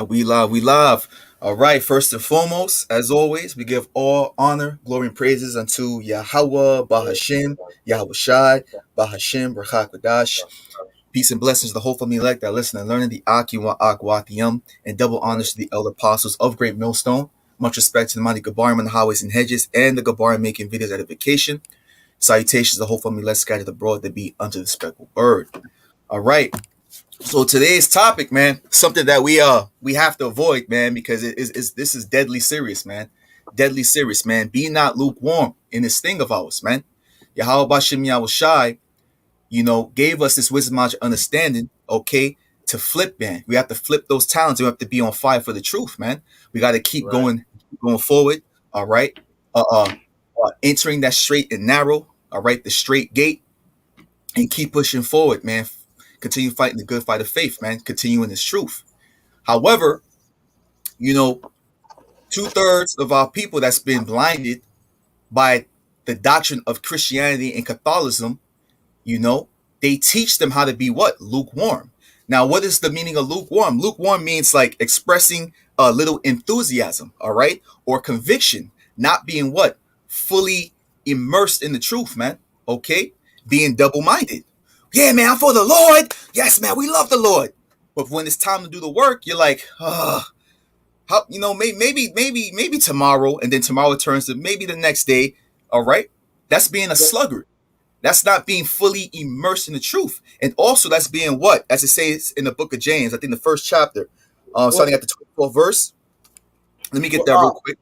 We love, we love. All right, first and foremost, as always, we give all honor, glory, and praises unto Yahawah, Bahashim, YAHAWASHI, Bahashim, QADASH. Peace and blessings to the whole family elect that listen and learning the Akwatiyam, and double honors to the elder apostles of Great Millstone. Much respect to the mighty Gabarim on the highways and hedges, and the Gabarim making videos edification. Salutations to the whole family elect scattered abroad to be unto the speckled bird. All right. So today's topic, man, something that we have to avoid, man, because this is deadly serious, man. Deadly serious, man. Be not lukewarm in this thing of ours, man. Yahweh Bashim Yahushai, gave us this wisdom, knowledge, understanding, okay, to flip, man. We have to flip those talents. We have to be on fire for the truth, man. We got to keep going forward, all right. Entering that straight and narrow, all right, the straight gate, and keep pushing forward, man. Continue fighting the good fight of faith, man. Continuing this truth. However, 2/3 of our people that's been blinded by the doctrine of Christianity and Catholicism, they teach them how to be what? Lukewarm. Now, what is the meaning of lukewarm? Lukewarm means like expressing a little enthusiasm, all right? Or conviction, not being what? Fully immersed in the truth, man. Okay? Being double-minded. Yeah, man, I'm for the Lord. Yes, man, we love the Lord. But when it's time to do the work, you're like, how, maybe tomorrow, and then tomorrow turns to maybe the next day. All right, that's being a sluggard. That's not being fully immersed in the truth. And also, that's being what, as it says in the book of James, I think the first chapter, starting at the 24th verse. Let me get that real quick.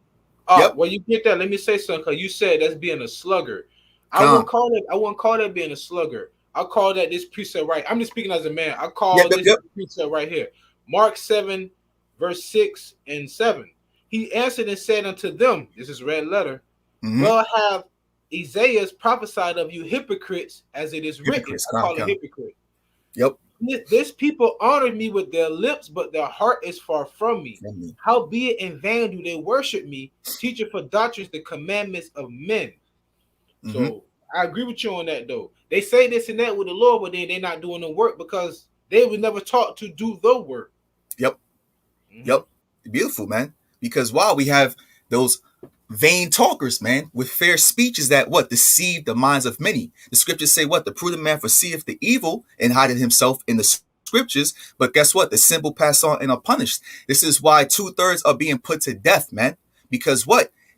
Well, you get that. Let me say something, because you said that's being a sluggard. I wouldn't call that being a sluggard. I call that this precept right. I'm just speaking as a man. I call this precept right here. Mark 7, verse 6 and 7. He answered and said unto them, this is red letter, well have Isaiah prophesied of you hypocrites, as it is written. I call it hypocrite. Yep. This people honor me with their lips, but their heart is far from me. Howbeit in vain do they worship me, teaching for doctrines the commandments of men. So I agree with you on that, though. They say this and that with the Lord, but then they're not doing the work because they were never taught to do the work. Yep. Yep. Beautiful, man. Because we have those vain talkers, man, with fair speeches that deceive the minds of many. The scriptures say the prudent man foreseeth the evil and hideth himself in the scriptures. But guess what? The simple pass on and are punished. This is why 2/3 are being put to death, man. Because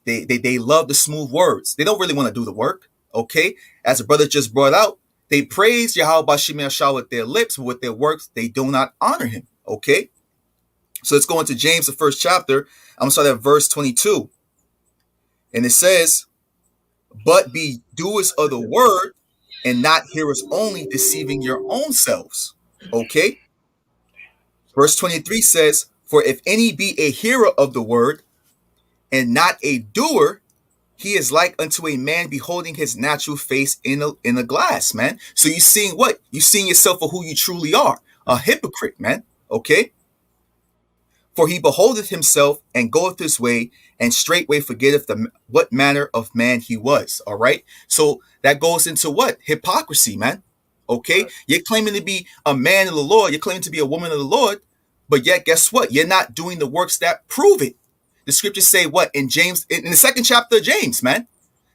They love the smooth words. They don't really want to do the work. Okay, as the brother just brought out, they praise Yahweh Bashim Yahshua with their lips, but with their works, they do not honor him. Okay, so let's go into James, the first chapter. I'm going to start at verse 22. And it says, but be doers of the word and not hearers only, deceiving your own selves. Okay, verse 23 says, for if any be a hearer of the word and not a doer, he is like unto a man beholding his natural face in a glass, man. So you seeing what? You seeing yourself for who you truly are. A hypocrite, man. Okay? For he beholdeth himself and goeth his way, and straightway forgetteth what manner of man he was. All right? So that goes into what? Hypocrisy, man. Okay? Right. You're claiming to be a man of the Lord. You're claiming to be a woman of the Lord. But yet, guess what? You're not doing the works that prove it. The scriptures say what in James, in the second chapter of James, man,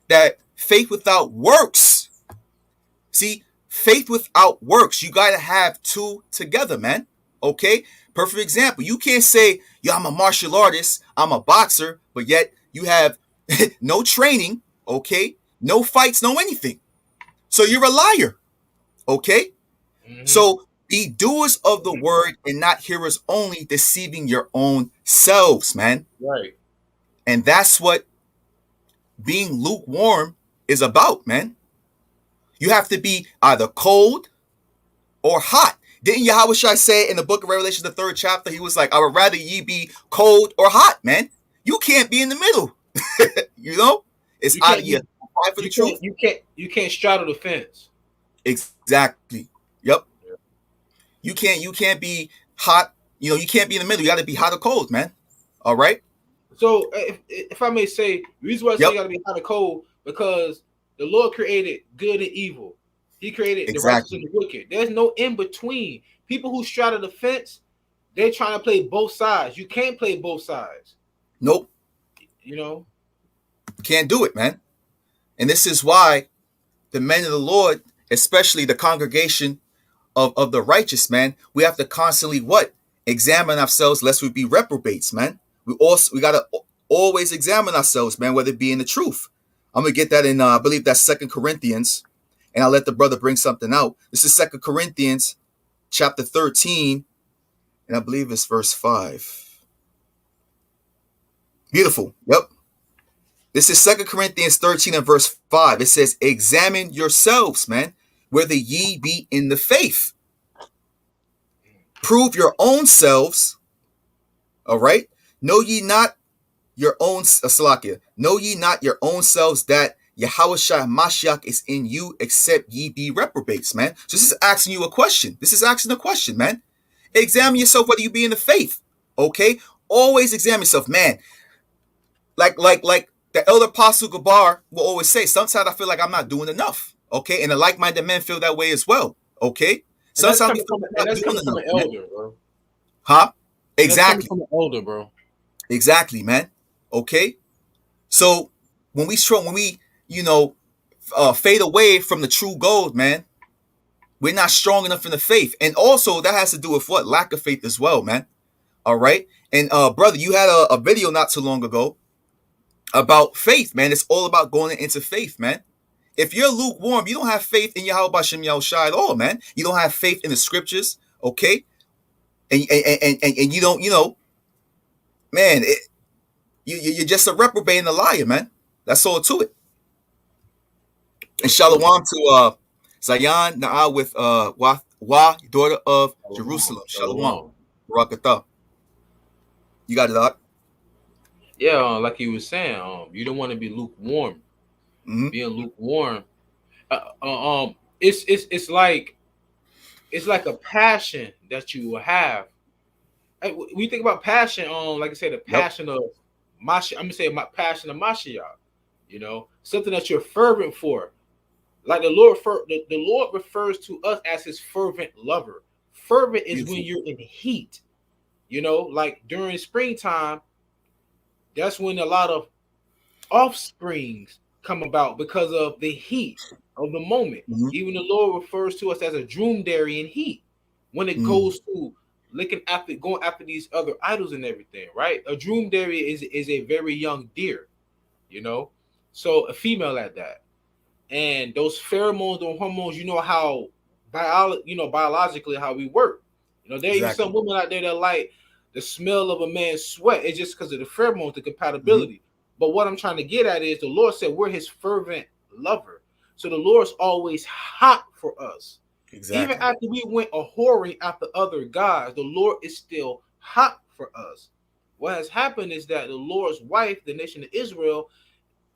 that faith without works. See, faith without works, you got to have two together, man. Okay. Perfect example. You can't say, yo, I'm a martial artist, I'm a boxer, but yet you have no training. Okay. No fights, no anything. So you're a liar. Okay. So be doers of the word and not hearers only, deceiving your own selves, man. Right. And that's what being lukewarm is about, man. You have to be either cold or hot. Didn't Yahushua say in the book of Revelation, the 3rd chapter, he was like, I would rather ye be cold or hot, man. You can't be in the middle. It's out of your fight for the truth. You can't straddle the fence. Exactly. Yep. You can't be hot. You can't be in the middle. You got to be hot or cold, man. All right. So if I may say, the reason why I say you got to be hot or cold, because the Lord created good and evil. He created the righteous and the wicked. There's no in between. People who straddle the fence, They're trying to play both sides. You can't play both sides. Nope. You know? Can't do it, man. And this is why the men of the Lord, especially the congregation of the righteous, man, we have to constantly what? Examine ourselves lest we be reprobates, man. We gotta always examine ourselves, man, whether it be in the truth. I'm gonna get that in I believe that's 2 Corinthians, and I'll let the brother bring something out. This is 2 Corinthians chapter 13, and I believe it's verse 5. Beautiful. Yep. This is 2 Corinthians 13 and verse 5. It says, examine yourselves, man, whether ye be in the faith. Prove your own selves. All right. Know ye not your own, Salakia. Know ye not your own selves that YAHAWASHI Mashiach is in you, except ye be reprobates, man. So this is asking you a question. This is asking a question, man. Examine yourself whether you be in the faith. Okay. Always examine yourself, man. Like the elder Apostle Gabar will always say, sometimes I feel like I'm not doing enough. Okay. And the like-minded men feel that way as well. Okay. Sometimes we feel like that's coming from an elder, bro. Huh? Exactly. That's coming from an elder, bro. Exactly, man. Okay. So when we fade away from the true gold, man, we're not strong enough in the faith. And also that has to do with what? Lack of faith as well, man. All right. And brother, you had a video not too long ago about faith, man. It's all about going into faith, man. If you're lukewarm, you don't have faith in Yahweh Bashem Yahushua at all, man. You don't have faith in the scriptures, okay? And you don't, man, you're just a reprobate and a liar, man. That's all to it. And shalom to Zion Na'ah with Wah, daughter of Jerusalem. Shalom. Barakatah. You got it, Doc? Yeah, like you were saying, you don't want to be lukewarm. Mm-hmm. Being lukewarm, it's like a passion that you will have. When you think about passion, like I said, the passion of Mashiach. I'm gonna say my passion of Mashiach. Something that you're fervent for. Like the Lord refers to us as His fervent lover. Fervent is when you're in heat. Like during springtime, that's when a lot of offsprings come about because of the heat of the moment. Mm-hmm. Even the Lord refers to us as a dromedary in heat when it goes to going after these other idols and everything, right? A dromedary is a very young deer, so a female at that. And those pheromones or hormones, how biologically how we work. There are some women out there that like the smell of a man's sweat. It's just because of the pheromones, the compatibility. Mm-hmm. But what I'm trying to get at is the Lord said we're His fervent lover. So the Lord's always hot for us. Exactly. Even after we went a whoring after other gods, the Lord is still hot for us. What has happened is that the Lord's wife, the nation of Israel,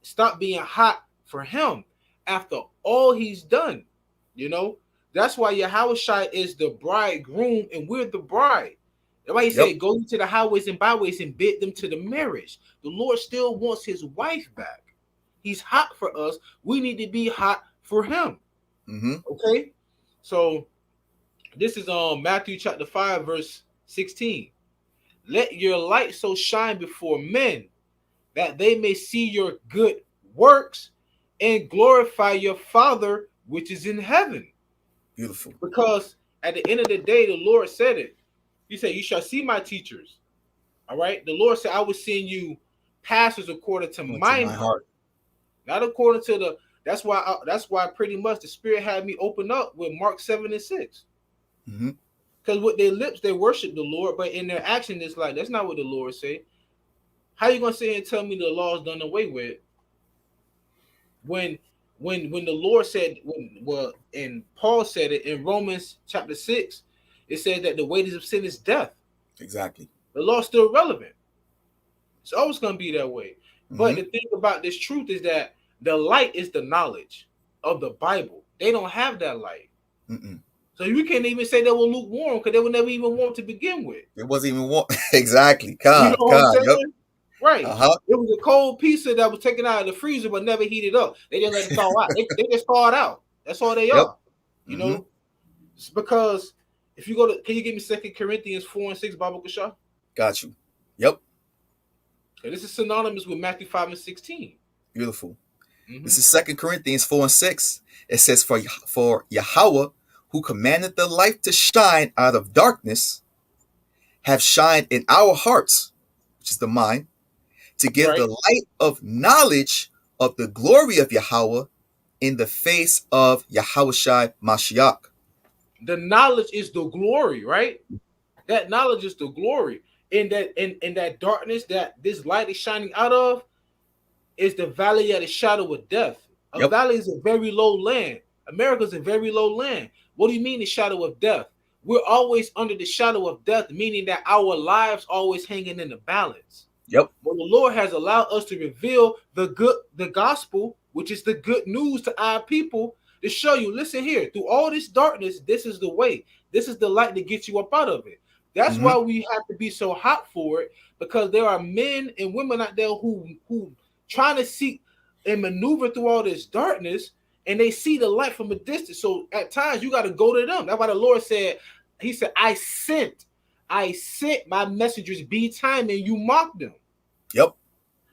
stopped being hot for Him after all He's done. That's why YAHAWASHI is the bridegroom and we're the bride. That's why He said, go to the highways and byways and bid them to the marriage. The Lord still wants His wife back. He's hot for us. We need to be hot for Him. Mm-hmm. Okay? So this is Matthew chapter 5, verse 16. Let your light so shine before men that they may see your good works and glorify your Father which is in heaven. Beautiful. Because at the end of the day, the Lord said it. He said, you shall see my teachers. All right. The Lord said, I will send you pastors according to my heart. Not according to the. That's why pretty much the Spirit had me open up with Mark 7 and 6. Mm-hmm. Because with their lips, they worship the Lord, but in their action, it's like, that's not what the Lord say. How you going to say and tell me the law is done away with? When the Lord said, and Paul said it in Romans chapter 6, it says that the wages of sin is death. Exactly. The law is still relevant. It's always going to be that way. Mm-hmm. But the thing about this truth is that the light is the knowledge of the Bible. They don't have that light. Mm-mm. So you can't even say they were lukewarm because they were never even warm to begin with. It wasn't even warm. Exactly. God, yep. Right. Uh-huh. It was a cold pizza that was taken out of the freezer but never heated up. They didn't let it thaw out. They just thawed out. That's all they are. You know? It's because If you go to, can you give me 2 Corinthians 4:6, Baba Kasha? Got you. Yep. Okay, this is synonymous with Matthew 5:16. Beautiful. This is 2 Corinthians 4:6. It says, for YAHAWAH, who commanded the light to shine out of darkness, have shined in our hearts, which is the mind, to give the light of knowledge of the glory of YAHAWAH in the face of YAHAWASHI Mashiach. The knowledge is the glory, right? That knowledge is the glory. In that darkness that this light is shining out of is the valley of the shadow of death. A valley is a very low land. America is a very low land. What do you mean the shadow of death? We're always under the shadow of death, meaning that our lives always hanging in the balance. Yep. Well, the Lord has allowed us to reveal the gospel, which is the good news to our people, to show you, listen here, through all this darkness, this is the way. This is the light that gets you up out of it. That's why we have to be so hot for it, because there are men and women out there who trying to seek and maneuver through all this darkness, and they see the light from a distance. So at times you got to go to them. That's why the Lord said, he said, I sent my messengers be time, and you mocked them. Yep.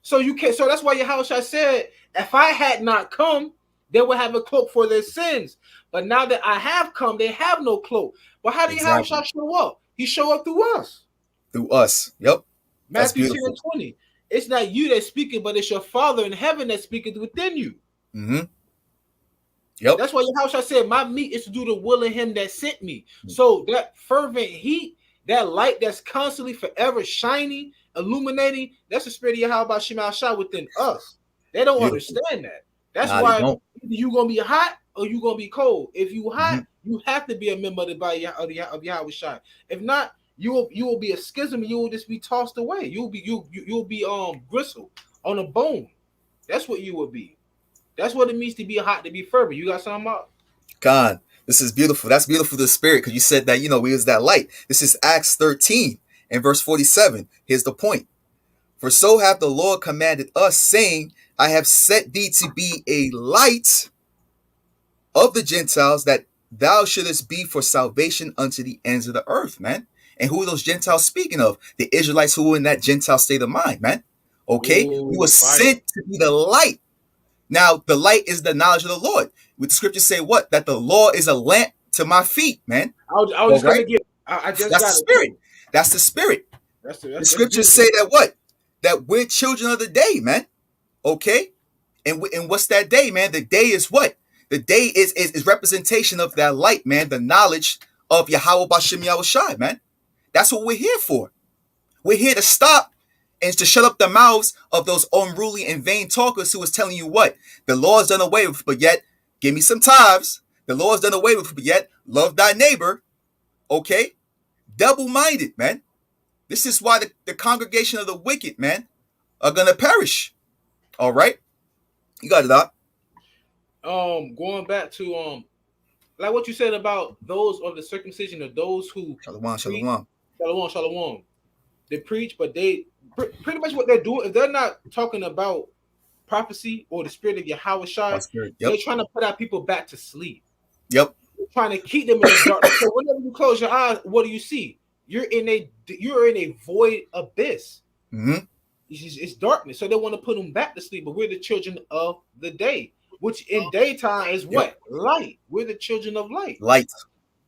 So you can't. So that's why Yahushua said, if I had not come, they would have a cloak for their sins. But now that I have come, they have no cloak. But how did Yahushua show up? He showed up through us. Through us. Yep. Matthew 10:20. It's not you that's speaking, but it's your Father in heaven that's speaking within you. Yep. That's why Yahushua said, my meat is to do the will of him that sent me. So that fervent heat, that light that's constantly forever shining, illuminating, that's the spirit of YAHAWASHI within us. They don't understand that. That's why either you going to be hot or you going to be cold. If you hot, you have to be a member of the body of YAHAWASHI. If not, you will be a schism, and you will just be tossed away. You'll be gristle on a bone. That's what you will be. That's what it means to be hot, to be fervent. You got something about? God, this is beautiful. That's beautiful to the spirit, because you said that, we is that light. This is Acts 13 and verse 47. Here's the point. For so hath the Lord commanded us, saying, I have set thee to be a light of the Gentiles, that thou shouldest be for salvation unto the ends of the earth, man. And who are those Gentiles speaking of? The Israelites who were in that Gentile state of mind, man. Okay? We were sent to be the light. Now, the light is the knowledge of the Lord. With the scriptures say what? That the law is a lamp to my feet, man. I was going to get. That's the spirit. That's the spirit. The scriptures say that what? That we're children of the day, man. Okay? And what's that day, man? The day is what? The day is representation of that light, man. The knowledge of Yahawah B'Shem Yahushai, man. That's what we're here for. We're here to stop and to shut up the mouths of those unruly and vain talkers who is telling you what? The law is done away with, but yet, give me some tithes. The law is done away with, but yet, love thy neighbor. Okay? Double-minded, man. This is why the congregation of the wicked, man, are going to perish. All right? You got it, Doc. Going back to, like what you said about those of the circumcision, of those who... Shalom. They preach, but they pretty much what they're doing, if they're not talking about prophecy or the spirit of YAHAWASHI, they're trying to put our people back to sleep. Yep. They're trying to keep them in the darkness. So whenever you close your eyes, what do you see? You're in a void abyss. It's darkness. So they want to put them back to sleep, but we're the children of the day, which in daytime is what? Light. We're the children of light. Light.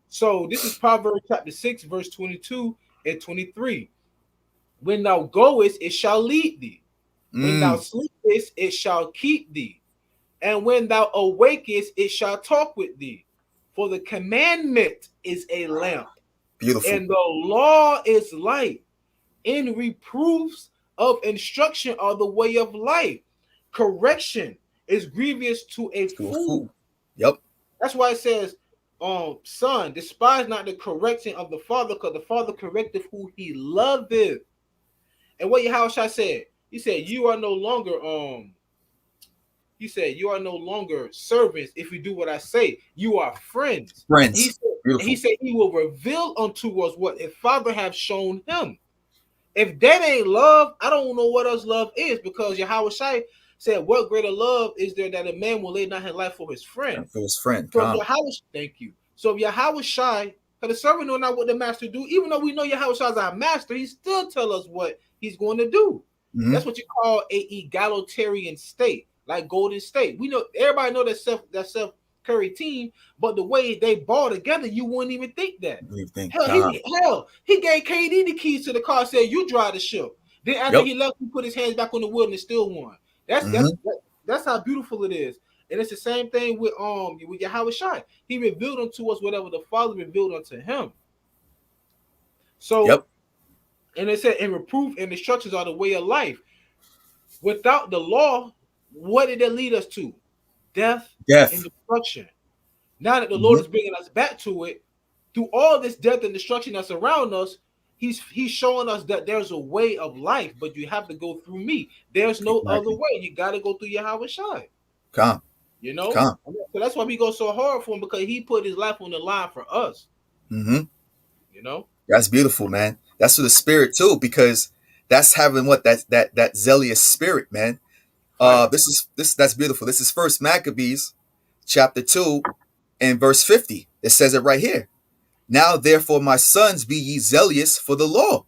So this is Proverbs chapter 6, verse 22 and 23. When thou goest, it shall lead thee. When thou sleepest, it shall keep thee. And when thou awakest, it shall talk with thee. For the commandment is a lamp. Beautiful. And the law is light. In reproofs of instruction are the way of life. Correction is grievous to a fool. Yep. That's why it says, son, despise not the correction of the father, because the father correcteth who he loveth. And what Yahushua said, he said, you are no longer servants if you do what I say. You are friends. He said he will reveal unto us what his father have shown him. If that ain't love, I don't know what else love is, because Yahushua said, what greater love is there that a man will lay down his life for his friend? For his friend. Thank you. So if Yahushua, Because the servant know not what the master do. Even though we know Yahawashi is our master, he still tell us what he's going to do. Mm-hmm. That's what you call a egalitarian state, like Golden State. We know everybody know that Steph Curry team, but the way they ball together, you wouldn't even think that. Hell, he gave KD the keys to the car, said you drive the ship. Then after he left, he put his hands back on the wheel and still won. That's how beautiful it is. And it's the same thing with Yahawashi. He revealed unto us whatever the Father revealed unto him. So, and it said, and reproof and instructions are the way of life. Without the law, what did it lead us to? Death. And destruction. Now that the Lord is bringing us back to it, through all this death and destruction that's around us, He's showing us that there's a way of life, but you have to go through me. There's no other way. You got to go through Yahawashi. Come. You know? So that's why we go so hard for him, because he put his life on the line for us. Mm-hmm. You know? That's beautiful, man. That's for the spirit too, because that's having that zealous spirit, man. That's beautiful. This is First Maccabees chapter 2 and verse 50. It says it right here. Now, therefore, my sons, be ye zealous for the law,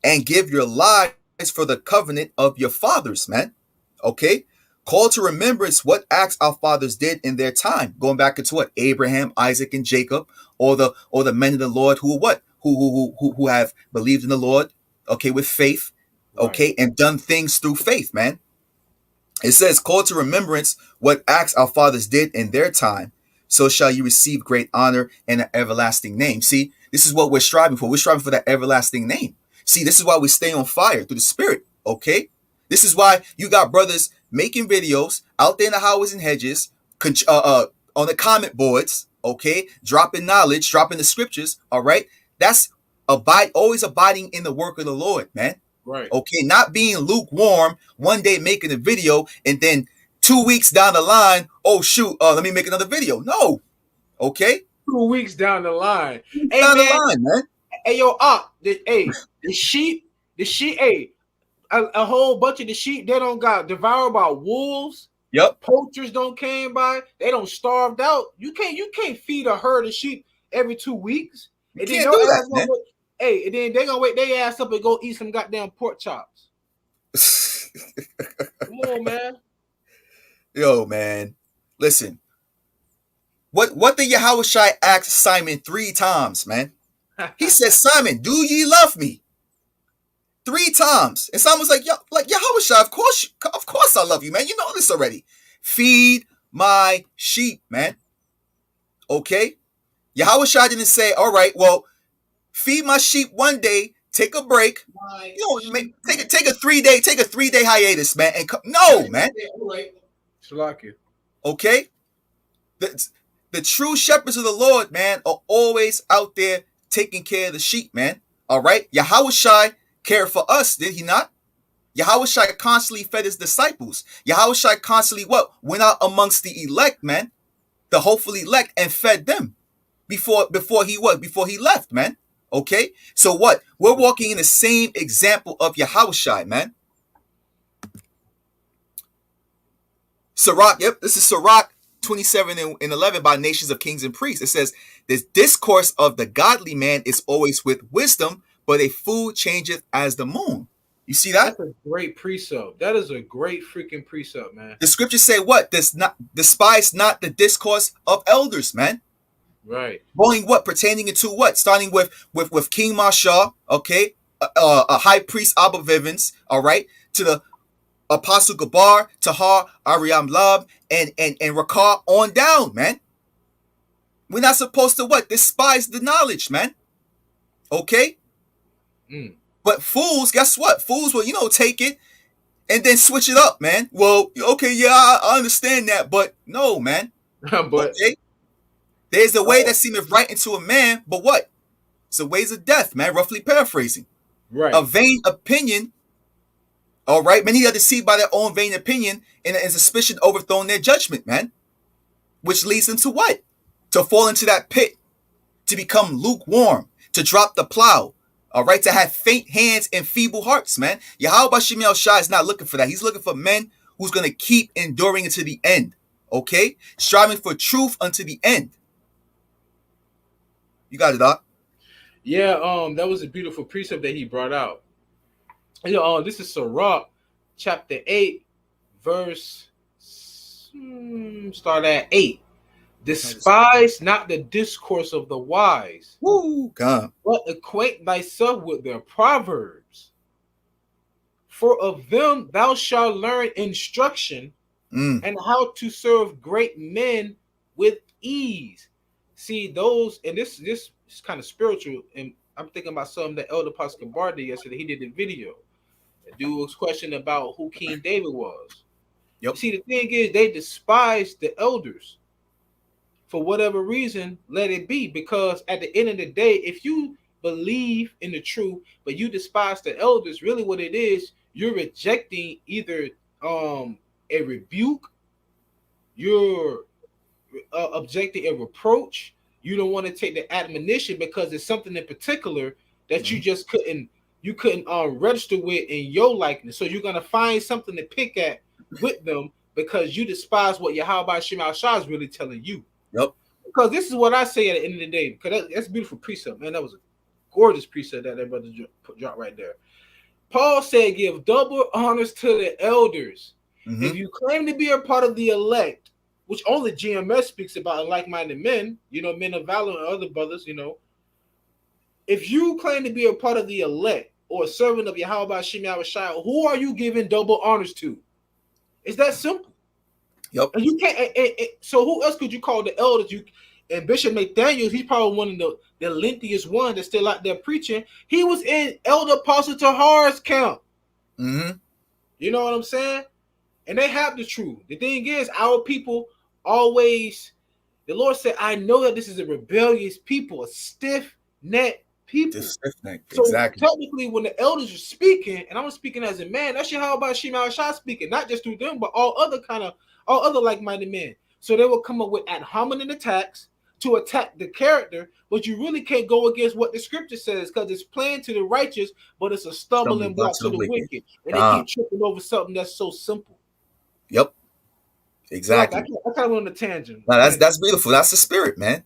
and give your lives for the covenant of your fathers, man. Okay? Call to remembrance what acts our fathers did in their time. Going back into what? Abraham, Isaac, and Jacob, or the men of the Lord who have believed in the Lord, okay, with faith, okay, and done things through faith, man. It says, call to remembrance what acts our fathers did in their time. So shall you receive great honor and an everlasting name. See, this is what we're striving for. We're striving for that everlasting name. See, this is why we stay on fire through the spirit, okay? This is why you got brothers making videos out there in the highways and hedges, on the comment boards, okay? Dropping knowledge, dropping the scriptures, all right? That's always abiding in the work of the Lord, man. Right. Okay, not being lukewarm, one day making a video, and then 2 weeks down the line, oh shoot, let me make another video. No. Okay? 2 weeks down the line. Hey, down the line, man. Hey, yo, the sheep, a whole bunch of the sheep, they don't got devoured by wolves. Yep. Poachers don't came by. They don't starved out. You can't feed a herd of sheep every 2 weeks. You can't do that, man. And then they gonna wake their ass up and go eat some goddamn pork chops. Come on, man. Yo, man. Listen. What did Yahawashi ask Simon 3 times, man? He said, Simon, do ye love me? 3 times. And Simon was like, Yahawashi, of course I love you, man. You know this already. Feed my sheep, man. Okay? Yahawashi didn't say, all right, well, feed my sheep one day, take a break. Take a 3-day hiatus, man. And no, man. Okay? The true shepherds of the Lord, man, are always out there taking care of the sheep, man. All right? Yahawashi cared for us, did he not? Yahawashi constantly fed his disciples. Yahawashi constantly went out amongst the elect, man, the hopeful elect, and fed them before he left, man. Okay? So what? We're walking in the same example of Yahawashi, man. Sirach, this is Sirach 27 and 11 by nations of kings and priests. It says, this discourse of the godly man is always with wisdom, but a fool changeth as the moon. You see that? That's a great precept. That is a great freaking precept, man. The scriptures say what? Despise not the discourse of elders, man. Right. Going what? Pertaining into what? Starting with King Mashah, okay? A high priest Abba Vivens, all right? To the Apostle Gabar, Tahar, Ariam Lab, and Rakar on down, man. We're not supposed to what? Despise the knowledge, man. Okay? But fools, guess what? Fools will, take it and then switch it up, man. Well, okay, yeah, I understand that, but no, man. Okay? There's a way that seemeth right into a man, but what? It's the ways of death, man, roughly paraphrasing. Right. A vain opinion, all right? Many are deceived by their own vain opinion, and suspicion overthrown their judgment, man. Which leads them to what? To fall into that pit, to become lukewarm, to drop the plow, all right? To have faint hands and feeble hearts, man. Yahawashi Shai is not looking for that. He's looking for men who's going to keep enduring unto the end, okay? Striving for truth unto the end. You got it, Doc. Yeah, that was a beautiful precept that he brought out. This is Sirach, chapter 8, verse start at 8. Despise not the discourse of the wise, God. but acquaint thyself with their proverbs. For of them thou shalt learn instruction, and how to serve great men with ease. See those, and this is kind of spiritual, and I'm thinking about something that Elder Pastor Gabar did yesterday. He did a video. The dude was questioning about who King David was. Yep. See, the thing is, they despise the elders. For whatever reason, let it be. Because at the end of the day, if you believe in the truth, but you despise the elders, really what it is, you're rejecting either a rebuke, you're objecting a reproach. You don't want to take the admonition because it's something in particular that you just couldn't register with in your likeness. So you're gonna find something to pick at with them because you despise what YAHAWASHI is really telling you. Yep. Because this is what I say at the end of the day. Because that's a beautiful precept, man. That was a gorgeous precept that brother dropped right there. Paul said, "Give double honors to the elders." If you claim to be a part of the elect, which only GMS speaks about, like-minded men, men of valor and other brothers, if you claim to be a part of the elect or a servant of YAHAWASHI, who are you giving double honors to? It's that simple. Yep. And you can't. So who else could you call the elders? And Bishop Nathaniel, he's probably one of the lengthiest one that's still out there preaching. He was in Elder Apostle Tahar's camp. You know what I'm saying? And they have the truth. The thing is, our people always, the Lord said, I know that this is a rebellious people, a stiff-necked people. Stiff-necked, so exactly. Technically, when the elders are speaking, and I'm speaking as a man, that's YAHAWASHI speaking, not just through them, but all other like-minded men. So they will come up with ad hominem attacks to attack the character, but you really can't go against what the scripture says because it's plain to the righteous, but it's a stumbling block to the wicked. And they keep tripping over something that's so simple. Yep. Exactly. I kind of went on a tangent. Now, that's beautiful. That's the spirit, man.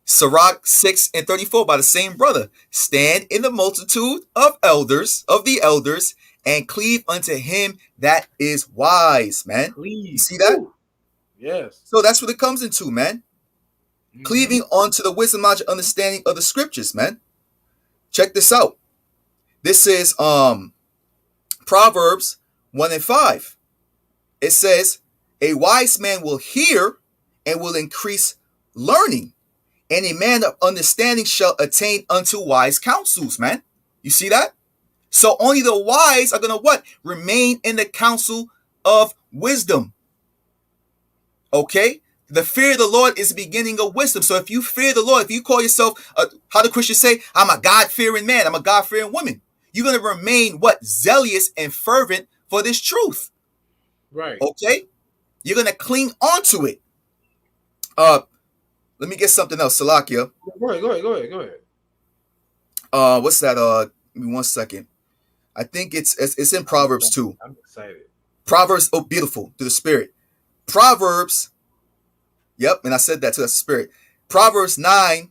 Sirach 6:34 by the same brother. Stand in the multitude of the elders, and cleave unto him that is wise, man. Cleave. You see that? Yes. So that's what it comes into, man. Cleaving onto the wisdom, knowledge, understanding of the scriptures, man. Check this out. This is Proverbs 1:5. It says, a wise man will hear and will increase learning, and a man of understanding shall attain unto wise counsels, man. You see that? So only the wise are going to remain in the counsel of wisdom. Okay? The fear of the Lord is the beginning of wisdom. So if you fear the Lord, if you call yourself, how do Christians say, I'm a God-fearing man, I'm a God-fearing woman, you're going to remain zealous and fervent for this truth. Right. Okay? You're going to cling on to it. Let me get something else, Salakia. Go ahead. What's that? Give me 1 second. I think it's in Proverbs 2. I'm excited. Proverbs, beautiful, to the spirit. Proverbs, yep, and I said that to the spirit. Proverbs 9:9,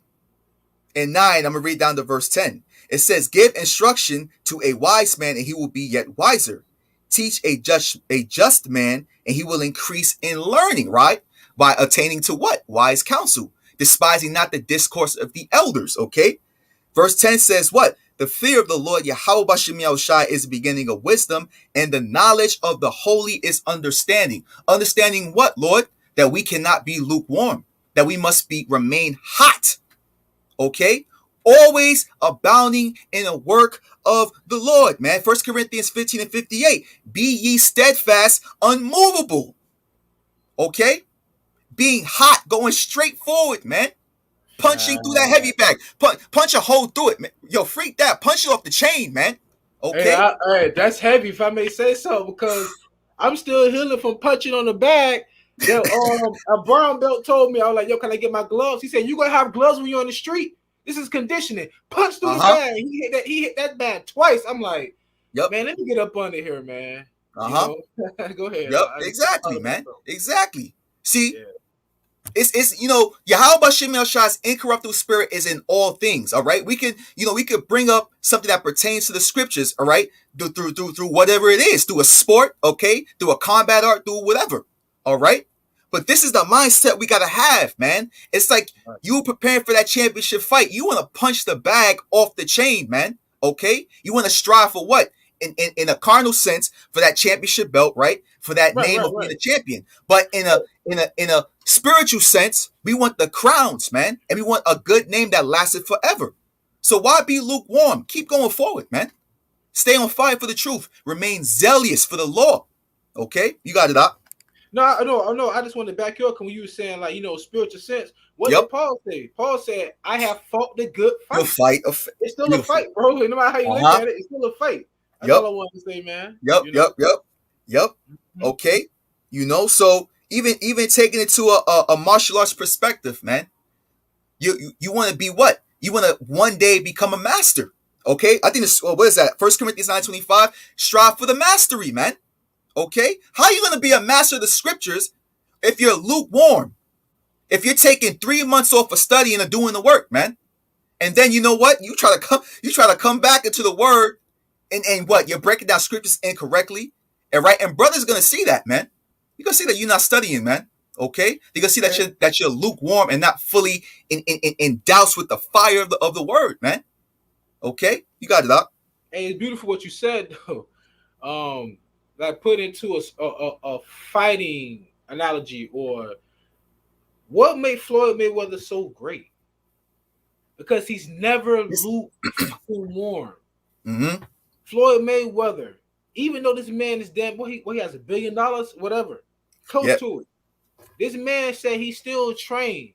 I'm going to read down to verse 10. It says, give instruction to a wise man, and he will be yet wiser. Teach a just man, and he will increase in learning, right? By attaining to what? Wise counsel. Despising not the discourse of the elders, okay? Verse 10 says what? The fear of the Lord YAHAWASHI is the beginning of wisdom, and the knowledge of the holy is understanding. Understanding what, Lord? That we cannot be lukewarm, that we must remain hot, okay? Always abounding in the work of the Lord, man. 1 Corinthians 15:58. Be ye steadfast, unmovable, okay? Being hot, going straight forward, man. Punching through that heavy bag. Punch a hole through it, man. Yo, freak that. Punch it off the chain, man. Okay? Hey, that's heavy, if I may say so, because I'm still healing from punching on the bag. A brown belt told me, I was like, yo, can I get my gloves? He said, you going to have gloves when you're on the street? This is conditioning. Punch through the bag. He hit that bag twice. I'm like, man, let me get up under here, man. Go ahead. Yep, exactly, man. Exactly. See, It's YAHAWASHI's incorruptible spirit is in all things. All right, we could bring up something that pertains to the scriptures. All right, through whatever it is, through a sport, okay, through a combat art, through whatever. All right, but this is the mindset we gotta have, man. It's like you preparing for that championship fight. You want to punch the bag off the chain, man. Okay, you want to strive for what? In a carnal sense, for that championship belt, right? For that name of being a champion. But in a spiritual sense, we want the crowns, man, and we want a good name that lasted forever. So why be lukewarm? Keep going forward, man. Stay on fire for the truth. Remain zealous for the law. Okay, you got it up. No. I just wanted to back you up when you were saying, like, spiritual sense. What did Paul say? Paul said, "I have fought the good fight." Good fight. It's still a fight, bro. No matter how you look at it, it's still a fight. That's all I wanted to say, man. Yep. Mm-hmm. Okay. So even taking it to a martial arts perspective, man, you want to be what? You want to one day become a master. Okay. I think what is that? 1 Corinthians 9:25. Strive for the mastery, man. Okay. How are you going to be a master of the scriptures if you're lukewarm? If you're taking 3 months off of studying and doing the work, man, and then you know what? You try to come back into the word. And what? You're breaking down scriptures incorrectly. And brothers gonna see that, man. You're gonna see that you're not studying, man. Okay? You're gonna see that you're lukewarm and not fully in doused with the fire of the word, man. Okay? You got it up. Hey, it's beautiful what you said, though. Like put into a fighting analogy, or what made Floyd Mayweather so great? Because he's never lukewarm. Mm-hmm. Floyd Mayweather, even though this man is damn, he has $1 billion, whatever, close to it. This man said he still trained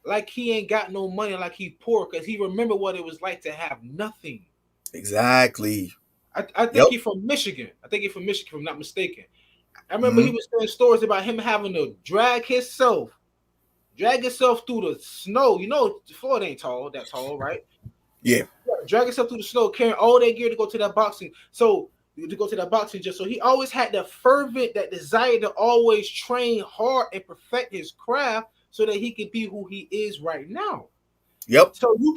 like he ain't got no money, like he poor, because he remember what it was like to have nothing. Exactly. I think he's from Michigan. If I'm not mistaken. I remember he was telling stories about him having to drag himself through the snow. Floyd ain't that tall, right? Yeah. Drag himself through the snow, carrying all that gear to go to that boxing. So he always had that fervent, that desire to always train hard and perfect his craft so that he could be who he is right now. Yep. So you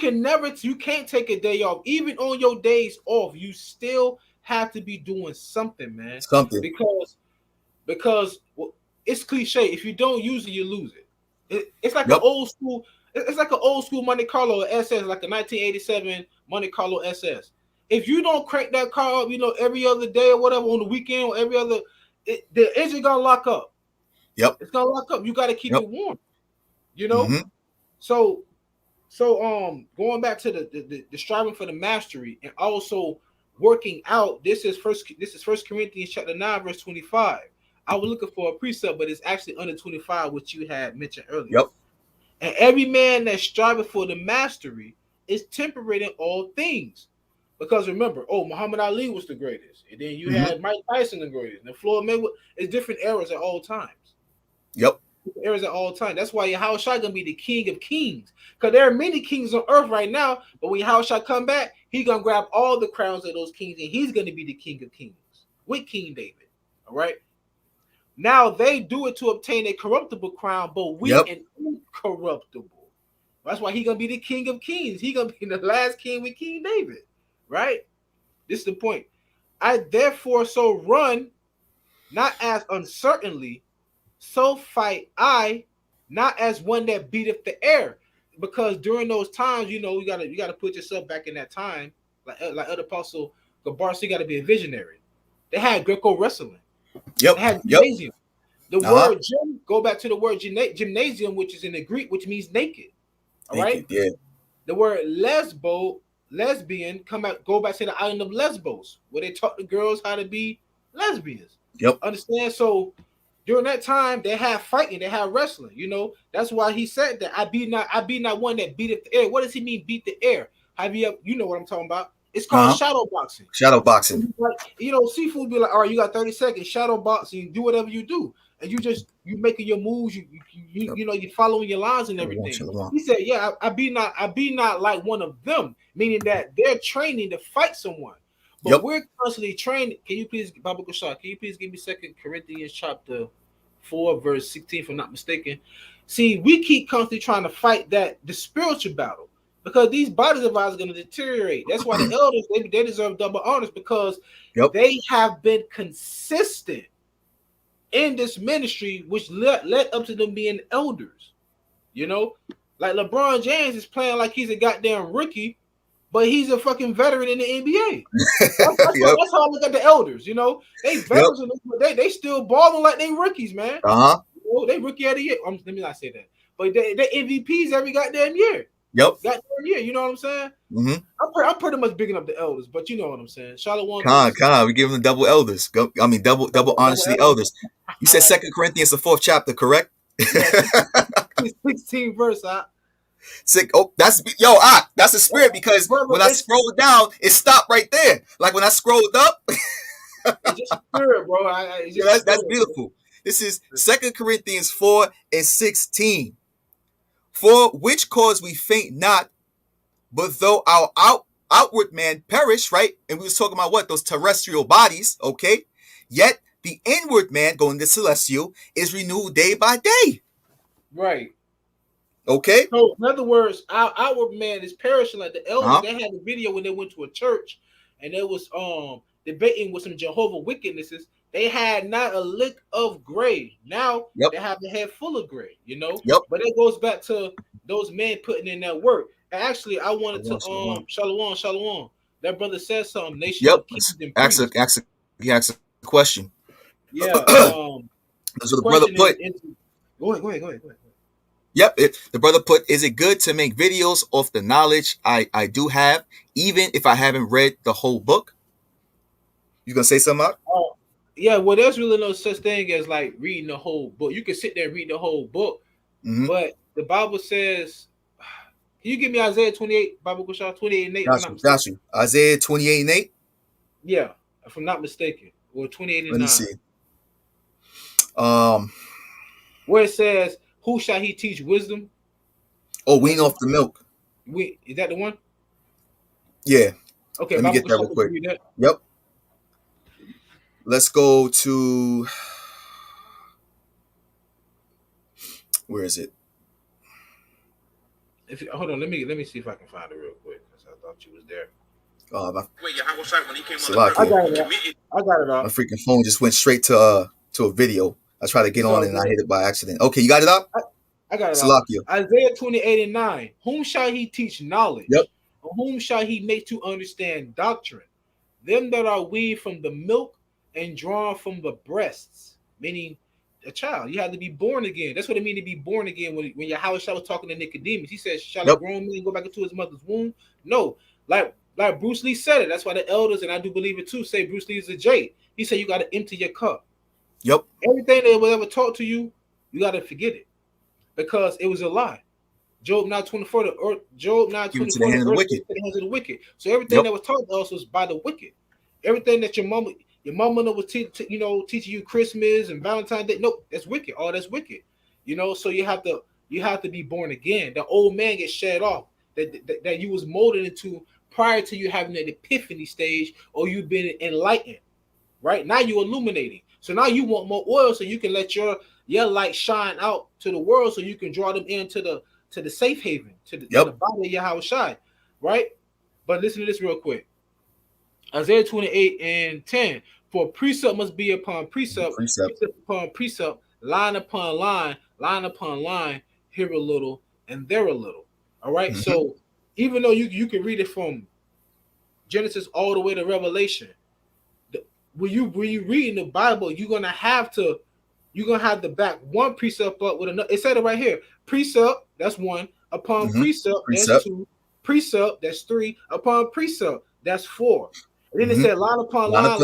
can't take a day off. Even on your days off, you still have to be doing something, man. Something. Because it's cliche. If you don't use it, you lose it. It's like an old school. It's like an old school Monte Carlo SS, like a 1987 Monte Carlo SS. If you don't crank that car up, every other day or whatever, on the weekend or every other, the engine gonna lock up. Yep. It's gonna lock up. You got to keep it warm. Mm-hmm. So going back to the striving for the mastery and also working out. This is First Corinthians chapter 9 verse 25. I was looking for a precept, but it's actually under 25, which you had mentioned earlier. Yep. And every man that's striving for the mastery is temperate in all things. Because remember, Muhammad Ali was the greatest. And then you had Mike Tyson the greatest. And Floyd Mayweather. It's different eras at all times. Yep. Different eras at all times. That's why YAHAWASHI gonna be the king of kings. Because there are many kings on earth right now. But when YAHAWASHI come back, he's gonna grab all the crowns of those kings. And he's gonna be the king of kings. With King David. All right. Now they do it to obtain a corruptible crown, but we an incorruptible. That's why he's gonna be the king of kings. He's gonna be the last king with King David, right? This is the point. I therefore so run, not as uncertainly, so fight I, not as one that beateth the air. Because during those times, you gotta put yourself back in that time, like other Apostle Gabar, so you gotta be a visionary. They had Greco wrestling. Yep. They had gymnasium. The word gym, go back to the word gymnasium, which is in the Greek, which means naked. All right. Yeah. The word lesbian, go back to the island of Lesbos, where they taught the girls how to be lesbians. Yep. Understand? So during that time, they had fighting, they had wrestling. That's why he said that I be not one that beateth the air. What does he mean, beat the air? Have you know what I'm talking about? It's called shadow boxing. Shadow boxing. Seafood be like, all right, you got 30 seconds, shadow boxing, do whatever you do. And you making your moves, you following your lines and everything. He said, yeah, I be not like one of them, meaning that they're training to fight someone. But we're constantly training. Can you please, Baba Kushal, give me 2 Corinthians chapter 4, verse 16, if I'm not mistaken. See, we keep constantly trying to fight the spiritual battle because these bodies of ours are going to deteriorate. That's why the elders, they deserve double honors because they have been consistent in this ministry, which led up to them being elders. You know, like LeBron James is playing like he's a goddamn rookie, but he's a fucking veteran in the NBA. That's how I look at the elders. You know, they veterans, but they still balling like they rookies, man. You know, they rookie of the year. Let me not say that, but they MVPs every goddamn year. Goddamn year. You know what I'm saying? I'm pretty much bigging up the elders, but you know what I'm saying. Charlotte we give them double elders. I mean, double honors to the elders. You said 2 Corinthians, the 4th chapter, correct? 16 verse. That's the spirit, because when I scrolled down, it stopped right there. Like when I scrolled up, it's just spirit, bro. That's beautiful. This is 2 Corinthians 4:16. For which cause we faint not, but though our outward man perish, right? And we was talking about what? Those terrestrial bodies, okay? Yet the inward man, going to celestial, is renewed day by day. Right. Okay. So in other words, our outward man is perishing like the elders. They had a video when they went to a church and they was debating with some Jehovah wickednesses. They had not a lick of gray. Now they have the head full of gray, you know. But it goes back to those men putting in that work. And actually, I wanted to Shalom. That brother said something. They should ask a question. Yeah. So the brother put. Go ahead. Yep, the brother put, is it good to make videos off the knowledge I do have, even if I haven't read the whole book? You gonna say something, Mark? Yeah, well, there's really no such thing as like reading the whole book. You can sit there and read the whole book, but the Bible says, can you give me Isaiah 28, Bible Kushah 28 and 8? Got you. Isaiah 28 and 8? Yeah, if I'm not mistaken. Or 28 and 9. Let me see. Where it says, who shall he teach wisdom? Wean off the milk. Is that the one? Yeah. Okay, let me get that real quick. Yep. Let's go to, where is it? Hold on, let me see if I can find it real quick, because I thought you was there. Wait, YAHAWASHI, when he came I got it up. My freaking phone just went straight to a video. I tried to get on it and I hit it by accident. Okay, you got it up? I got it up. Isaiah 28 and 9. Whom shall he teach knowledge? Yep. Or whom shall he make to understand doctrine? Them that are weaned from the milk and drawn from the breasts, meaning a child. You have to be born again. That's what it means to be born again. When YAHAWASHI was talking to Nicodemus, he said, shall a grown man go back into his mother's womb? No. Like Bruce Lee said it. That's why the elders, and I do believe it too, say Bruce Lee is a J. He said you got to empty your cup. Yep. Everything that was ever taught to you, you got to forget it, because it was a lie. Job 9:24, the earth. Job 9:24, the hands of the wicked. So everything that was taught to us was by the wicked. Everything that your mama was teaching you Christmas and Valentine's Day. Nope, that's wicked. All that's wicked. You know, so you have to be born again. The old man gets shed off that you was molded into prior to you having an epiphany stage, or you've been enlightened. Right now you're illuminating. So now you want more oil so you can let your light shine out to the world, so you can draw them into the safe haven, to the body of YAHAWASHI, right? But listen to this real quick. Isaiah 28 and 10. For precept must be upon precept, precept upon precept, line upon line, line upon line, here a little and there a little. All right. So even though you can read it from Genesis all the way to Revelation, when you reading the Bible, you're gonna have to back one precept up with another. It said it right here. Precept, that's one. Upon precept, that's two. Precept, that's three. Upon precept, that's four. And then it said line upon line,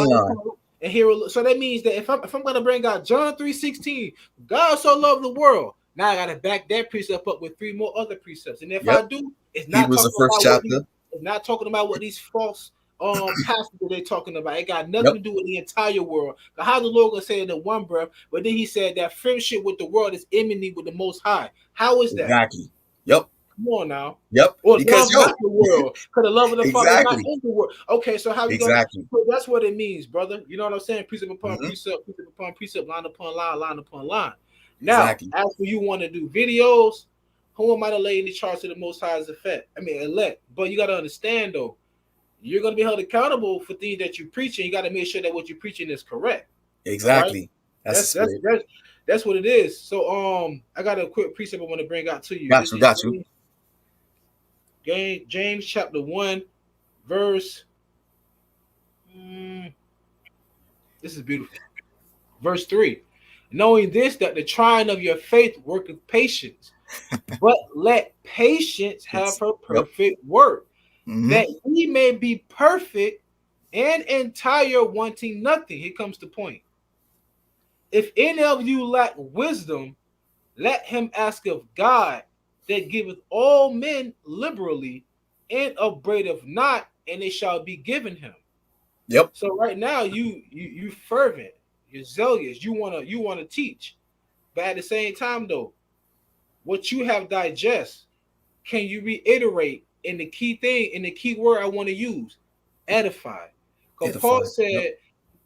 and here. So that means that if I'm gonna bring out John 3:16, God so loved the world. Now I gotta back that precept up with three more other precepts. And if I do, it's not talking about what these false pastors they're talking about. It got nothing to do with the entire world. Now, how the Lord gonna say it in one breath, but then he said that friendship with the world is enmity with the Most High. How is that? Exactly. Yep. Come on now. Yep. Or because the world, because the love of the Father is not in the world. Okay, so how you exactly. So that's what it means, brother. You know what I'm saying? Precept upon precept, precept upon precept, line upon line, line upon line. Now, after you want to do videos, who am I to lay in the charge of the Most High's elect? But you got to understand, though, you're going to be held accountable for things that you're preaching. You got to make sure that what you're preaching is correct. Exactly. Right? That's what it is. So, I got a quick precept I want to bring out to you. Got you. James chapter 1, verse. This is beautiful. Verse 3. Knowing this, that the trying of your faith worketh patience, but let patience have her perfect work, that ye may be perfect and entire, wanting nothing. Here comes the point. If any of you lack wisdom, let him ask of God, that giveth all men liberally, and upbraideth not, and it shall be given him. Yep. So right now, you fervent, you're zealous, you wanna teach, but at the same time, though, what you have digest, can you reiterate in the key thing, in the key word I want to use, edify? Because Paul said,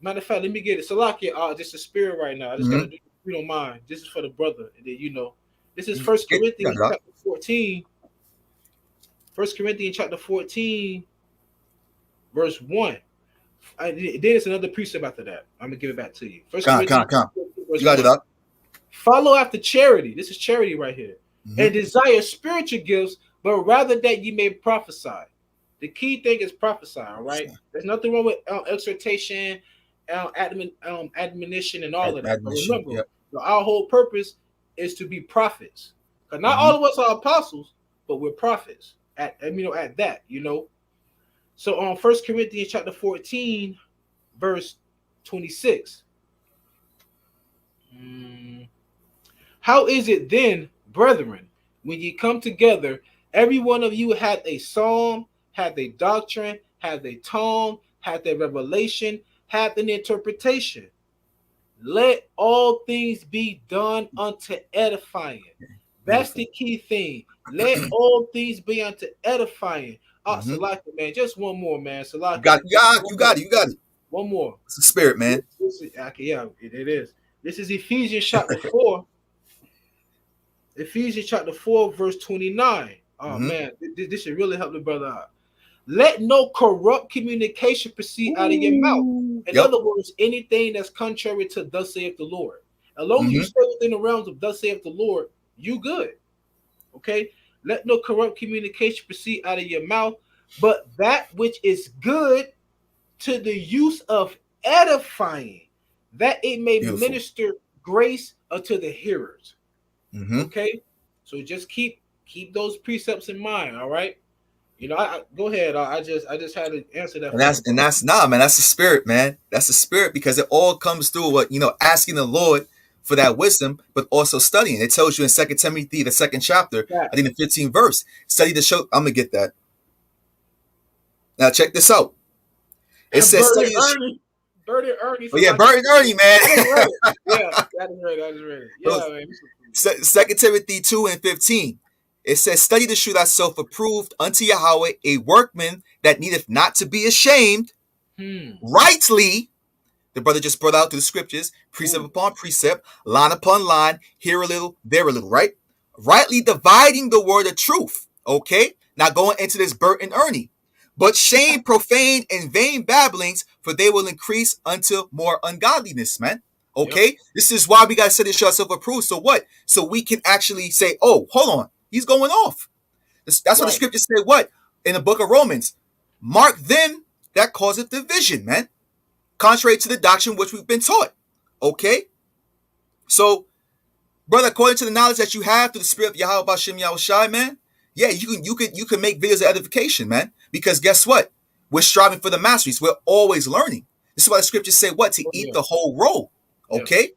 matter of fact, let me get it. Salakia, just a spirit right now. I just gotta do, if you don't mind. This is for the brother, and then this is 1 Corinthians chapter 14. 1 Corinthians chapter 14, verse 1. Then it's another precept after that. I'm gonna give it back to you. First Corinthians, you got it up. Follow after charity. This is charity right here. And desire spiritual gifts, but rather that you may prophesy. The key thing is prophesy. All right. There's nothing wrong with exhortation, admonition, and all of that. But remember, our whole purpose is to be prophets. Because not all of us are apostles, but we're prophets. At that. So on 1 Corinthians chapter 14, verse 26. How is it then, brethren, when ye come together, every one of you hath a psalm, hath a doctrine, hath a tongue, hath a revelation, hath an interpretation? Let all things be done unto edifying. That's the key thing. Let all things be unto edifying. Salaki, man, just one more, man. Salaki. You got it. One more. It's the spirit, man. It is. This is Ephesians chapter 4. Ephesians chapter 4, verse 29. Man, this should really help the brother out. Let no corrupt communication proceed out of your mouth. In other words, anything that's contrary to thus saith the Lord. As long as you stay within the realms of thus saith the Lord, you good. Okay? Let no corrupt communication proceed out of your mouth, but that which is good to the use of edifying, that it may minister grace unto the hearers. Okay? So just keep those precepts in mind, all right? I go ahead. I just had to answer that. And that's man. That's the spirit, man. That's the spirit, because it all comes through what asking the Lord for that wisdom, but also studying. It tells you in 2 Timothy, the 2nd chapter, I think the 15th verse, study to show. I'm gonna get that. Now check this out. It says study to Bert and Ernie. Oh yeah, Bert and Ernie, man. I just read it. Yeah, man. 2 Timothy 2 and 15. It says, study to show thyself approved unto Yahweh, a workman that needeth not to be ashamed, rightly. The brother just brought out through the scriptures, precept upon precept, line upon line, here a little, there a little, right? Rightly dividing the word of truth. Okay? Now going into this Bert and Ernie. But shame profane and vain babblings, for they will increase unto more ungodliness, man. Okay? This is why we got to set this yourself approved. So what? So we can actually say, oh, hold on. He's going off. That's what the scriptures say, what? In the book of Romans. Mark them that causeth division, man. Contrary to the doctrine which we've been taught. Okay? So, brother, according to the knowledge that you have through the spirit of YAHAWASHI, man, yeah, you can make videos of edification, man. Because guess what? We're striving for the masteries. We're always learning. This is why the scriptures say what? To eat the whole roll. Okay?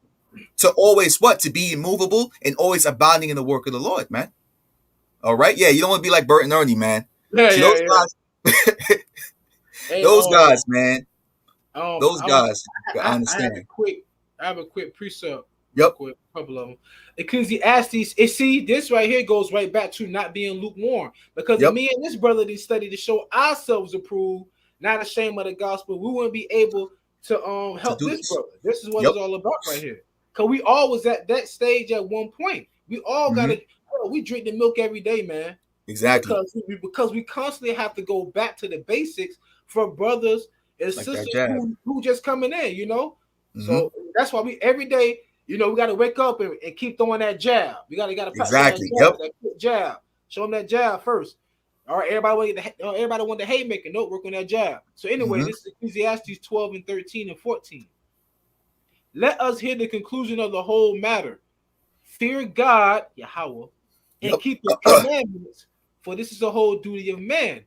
To always what? To be immovable and always abounding in the work of the Lord, man. All right? Yeah, you don't want to be like Bert and Ernie, man. Guys, those guys, man. Those guys, I understand. I have a quick precept. Yep. A couple of them. Ecclesiastes, see, this right here goes right back to not being lukewarm. Because if me and this brother didn't study to show ourselves approved, not ashamed of the gospel, we wouldn't be able to help this brother. This is what it's all about right here. Cause we all was at that stage at one point. We all gotta we drink the milk every day, man. Exactly. Because we constantly have to go back to the basics for brothers and like sisters who just coming in, you know. So that's why we every day, you know, we got to wake up and keep throwing that jab. We got to practice exactly. that jab. Show them that jab first. All right, everybody want the haymaker. Nope, work on that jab. So anyway, this is Ecclesiastes 12 and 13 and 14. Let us hear the conclusion of the whole matter. Fear God, Yahawah, and keep the commandments, for this is the whole duty of man.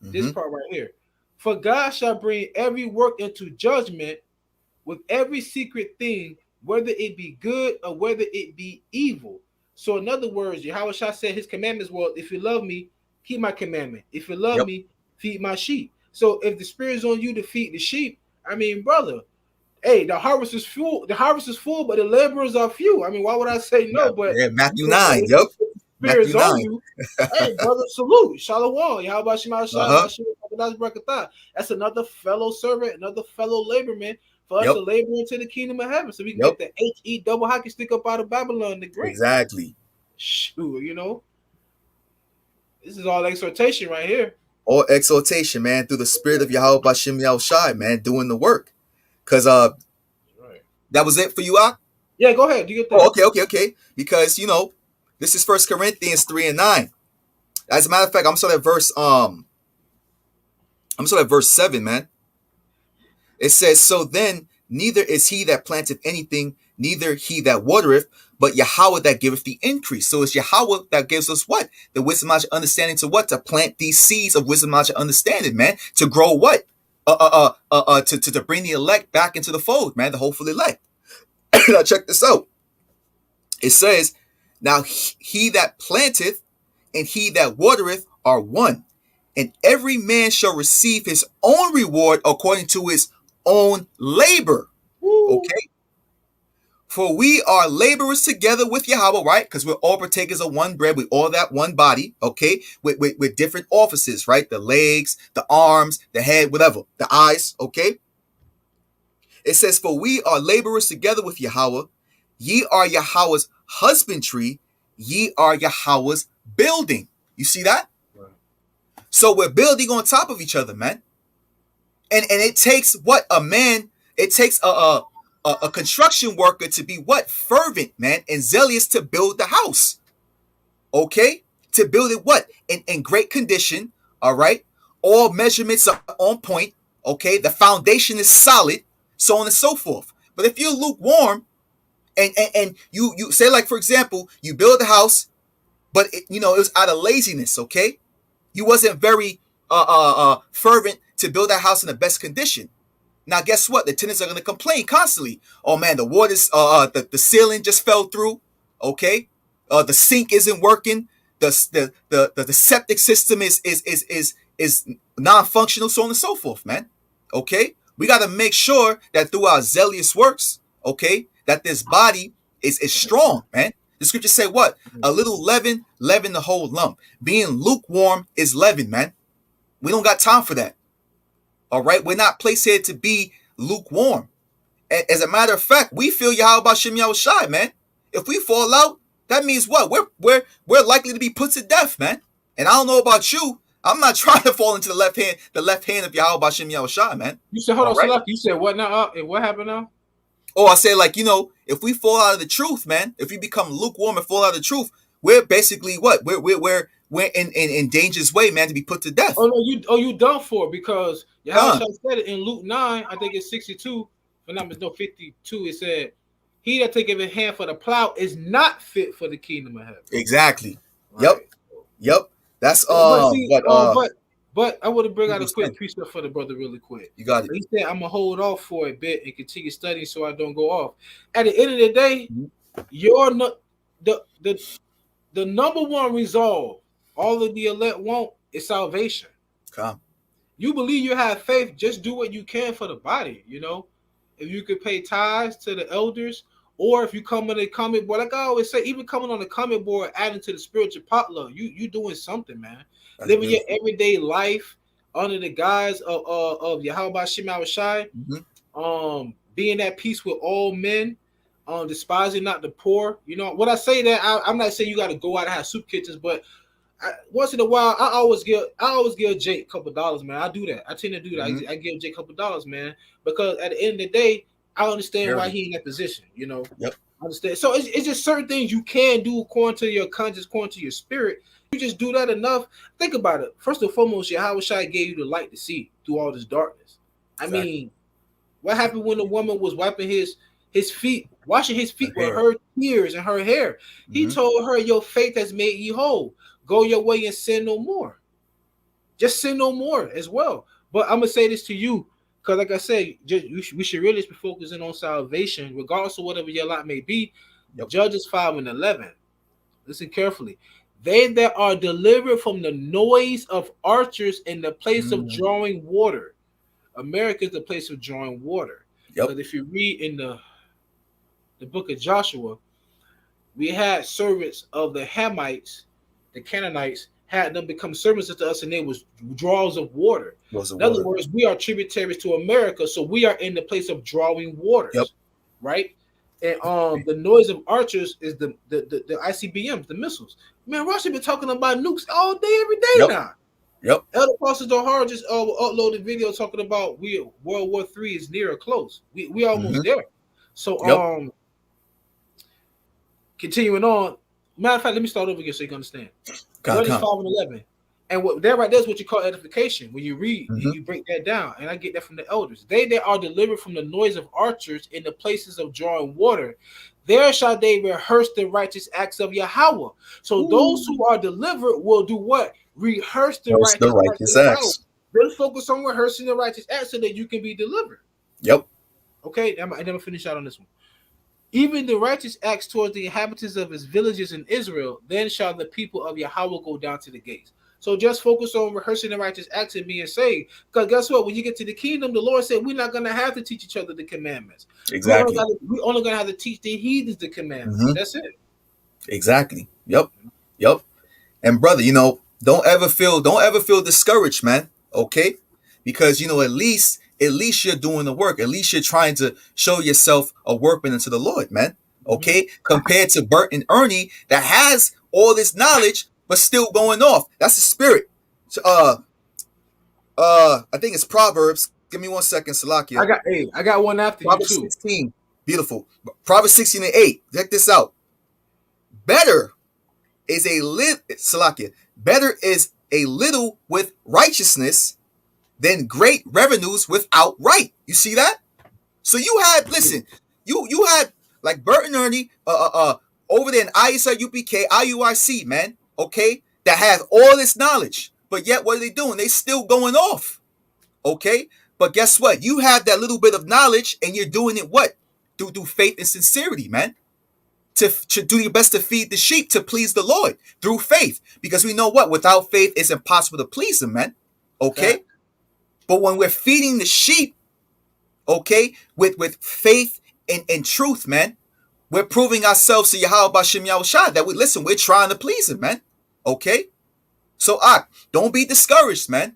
This part right here. For God shall bring every work into judgment with every secret thing, whether it be good or whether it be evil. So in other words, Yahawashi said his commandments, well, if you love me, keep my commandment. If you love me, feed my sheep. So if the spirit is on you to feed the sheep, I mean, brother, hey, the harvest is full. The harvest is full, but the laborers are few. I mean, why would I say no? But Matthew 9. Yep. Matthew 9. On you. Hey, brother, salute. Shalom. YAHAWASHI. That's another fellow servant, another fellow laborman for us to labor into the kingdom of heaven. So we can get the HE double hockey stick up out of Babylon the Great. Exactly. Shoot, you know. This is all exhortation right here. All exhortation, man, through the spirit of Yahweh Bashem Yahushai, man, doing the work. Because that was it for you, Ak? Yeah, go ahead. Do you get that? Oh, okay. Because, you know, this is 1 Corinthians 3 and 9. As a matter of fact, I'm sorry at verse 7, man. It says, so then neither is he that planteth anything, neither he that watereth, but Yahweh that giveth the increase. So it's Yahweh that gives us what? The wisdom, knowledge, understanding to what? To plant these seeds of wisdom, knowledge, understanding, man. To grow what? To bring the elect back into the fold, man. The hopeful elect. Now check this out. It says, now he that planteth and he that watereth are one, and every man shall receive his own reward according to his own labor. Woo. Okay. For we are laborers together with Yahweh, right? Because we're all partakers of one bread. We all that one body, okay? With different offices, right? The legs, the arms, the head, whatever. The eyes, okay? It says, for we are laborers together with Yahweh. Ye are Yahweh's husbandry. Ye are Yahweh's building. You see that? Right. So we're building on top of each other, man. And it takes what? A man, it takes a construction worker to be what? Fervent, man, and zealous to build the house. Okay? To build it what? In great condition, all right? All measurements are on point, okay? The foundation is solid, so on and so forth. But if you're lukewarm and you say, like, for example, you build a house, but it was out of laziness, okay? You wasn't very fervent to build that house in the best condition. Now, guess what? The tenants are going to complain constantly. Oh man, the water's the ceiling just fell through. Okay, the sink isn't working. The septic system is non-functional, so on and so forth, man. Okay, we got to make sure that through our zealous works, okay, that this body is strong, man. The scriptures say what? A little leaven the whole lump. Being lukewarm is leaven, man. We don't got time for that. All right, we're not placed here to be lukewarm. As a matter of fact, we feel Yahweh Bashem Yahushai, man. If we fall out, that means what? We're likely to be put to death, man. And I don't know about you. I'm not trying to fall into the left hand of Yahweh Bashem Yahushai, man. You said, hold on, right? You said what now? What happened now? Oh, I say, like, if we fall out of the truth, man, if we become lukewarm and fall out of the truth, we're basically what? We're in danger's way, man, to be put to death. Oh no, you done for, because Yahweh said it in Luke 9, I think it's 62, but not 52. It said, "He that taketh his hand for the plow is not fit for the kingdom of heaven." Exactly. Right. Yep. That's but I want to bring out a quick precept for the brother really quick. You got it. He said, "I'm gonna hold off for a bit and continue studying so I don't go off." At the end of the day, you're not the number one resolve all of the elect want is salvation. Come. You believe you have faith, just do what you can for the body, If you could pay tithes to the elders, or if you come on the comment board, like I always say, even coming on the comment board, adding to the spiritual potluck, you doing something, man. That's living beautiful. Your everyday life under the guise of Yahweh Bashem Yahushai, being at peace with all men, despising not the poor. You know, when I say that, I'm not saying you got to go out and have soup kitchens, but once in a while, I always give Jake a couple dollars, man. I do that. I tend to do that. I give Jake a couple dollars, man, because at the end of the day, I understand why he in that position. You know, I understand. So it's just certain things you can do according to your conscience, according to your spirit. You just do that enough. Think about it. First and foremost, YAHAWASHI gave you the light to see through all this darkness. I mean, what happened when the woman was wiping his feet, washing his feet with her tears and her hair? He told her, your faith has made you whole. Go your way and sin no more. Just sin no more as well. But I'm going to say this to you, because like I said, we should really be focusing on salvation, regardless of whatever your lot may be. Judges 5:11. Listen carefully. They that are delivered from the noise of archers in the place of drawing water. America is the place of drawing water. Because if you read in the book of Joshua, we had servants of the Hamites, the Canaanites, had them become servants to us, and they was draws of water. In other words, we are tributaries to America, so we are in the place of drawing waters, right? And the noise of archers is the ICBMs, the missiles. Man, Russia been talking about nukes all day, every day now. Elder Pastor Dohar just uploaded a video talking about World War III is near or close. We almost there. So continuing on. Matter of fact, let me start over again so you can understand. Judges 5:11. And what that right there is what you call edification. When you read, you break that down. And I get that from the elders. They that are delivered from the noise of archers in the places of drawing water, there shall they rehearse the righteous acts of Yahweh. So those who are delivered will do what? Rehearse the righteous acts. They'll focus on rehearsing the righteous acts so that you can be delivered. Okay, I'm going to finish out on this one. Even the righteous acts towards the inhabitants of his villages in Israel, then shall the people of Yahweh go down to the gates. So just focus on rehearsing the righteous acts and being saved. Because guess what? When you get to the kingdom, the Lord said we're not going to have to teach each other the commandments. We're only going to have to teach the heathens the commandments. That's it. Exactly. Yep. And brother, you know, don't ever feel discouraged, man. Okay? Because you know, at least you're doing the work. At least you're trying to show yourself a workman unto the Lord, man. Okay? Compared to Bert and Ernie that has all this knowledge but still going off. That's the spirit. So, I think it's Proverbs. Give me 1 second, Salakia. I got one after Proverbs you too. 16. Beautiful. Proverbs 16:8. Check this out. Better is a little with righteousness than great revenues without right. You see that? So you had, listen, you had like Bert and Ernie over there in ISRAELITE, UPK, IUIC, man, okay, that have all this knowledge. But yet what are they doing? They still going off. Okay? But guess what? You have that little bit of knowledge and you're doing it what? Through faith and sincerity, man. To do your best to feed the sheep, to please the Lord through faith. Because we know what? Without faith, it's impossible to please him, man. Okay? But when we're feeding the sheep, okay, with faith and truth, man, we're proving ourselves to Yahawah B'Shem Yahushua that we're trying to please him, man. Okay? So, don't be discouraged, man.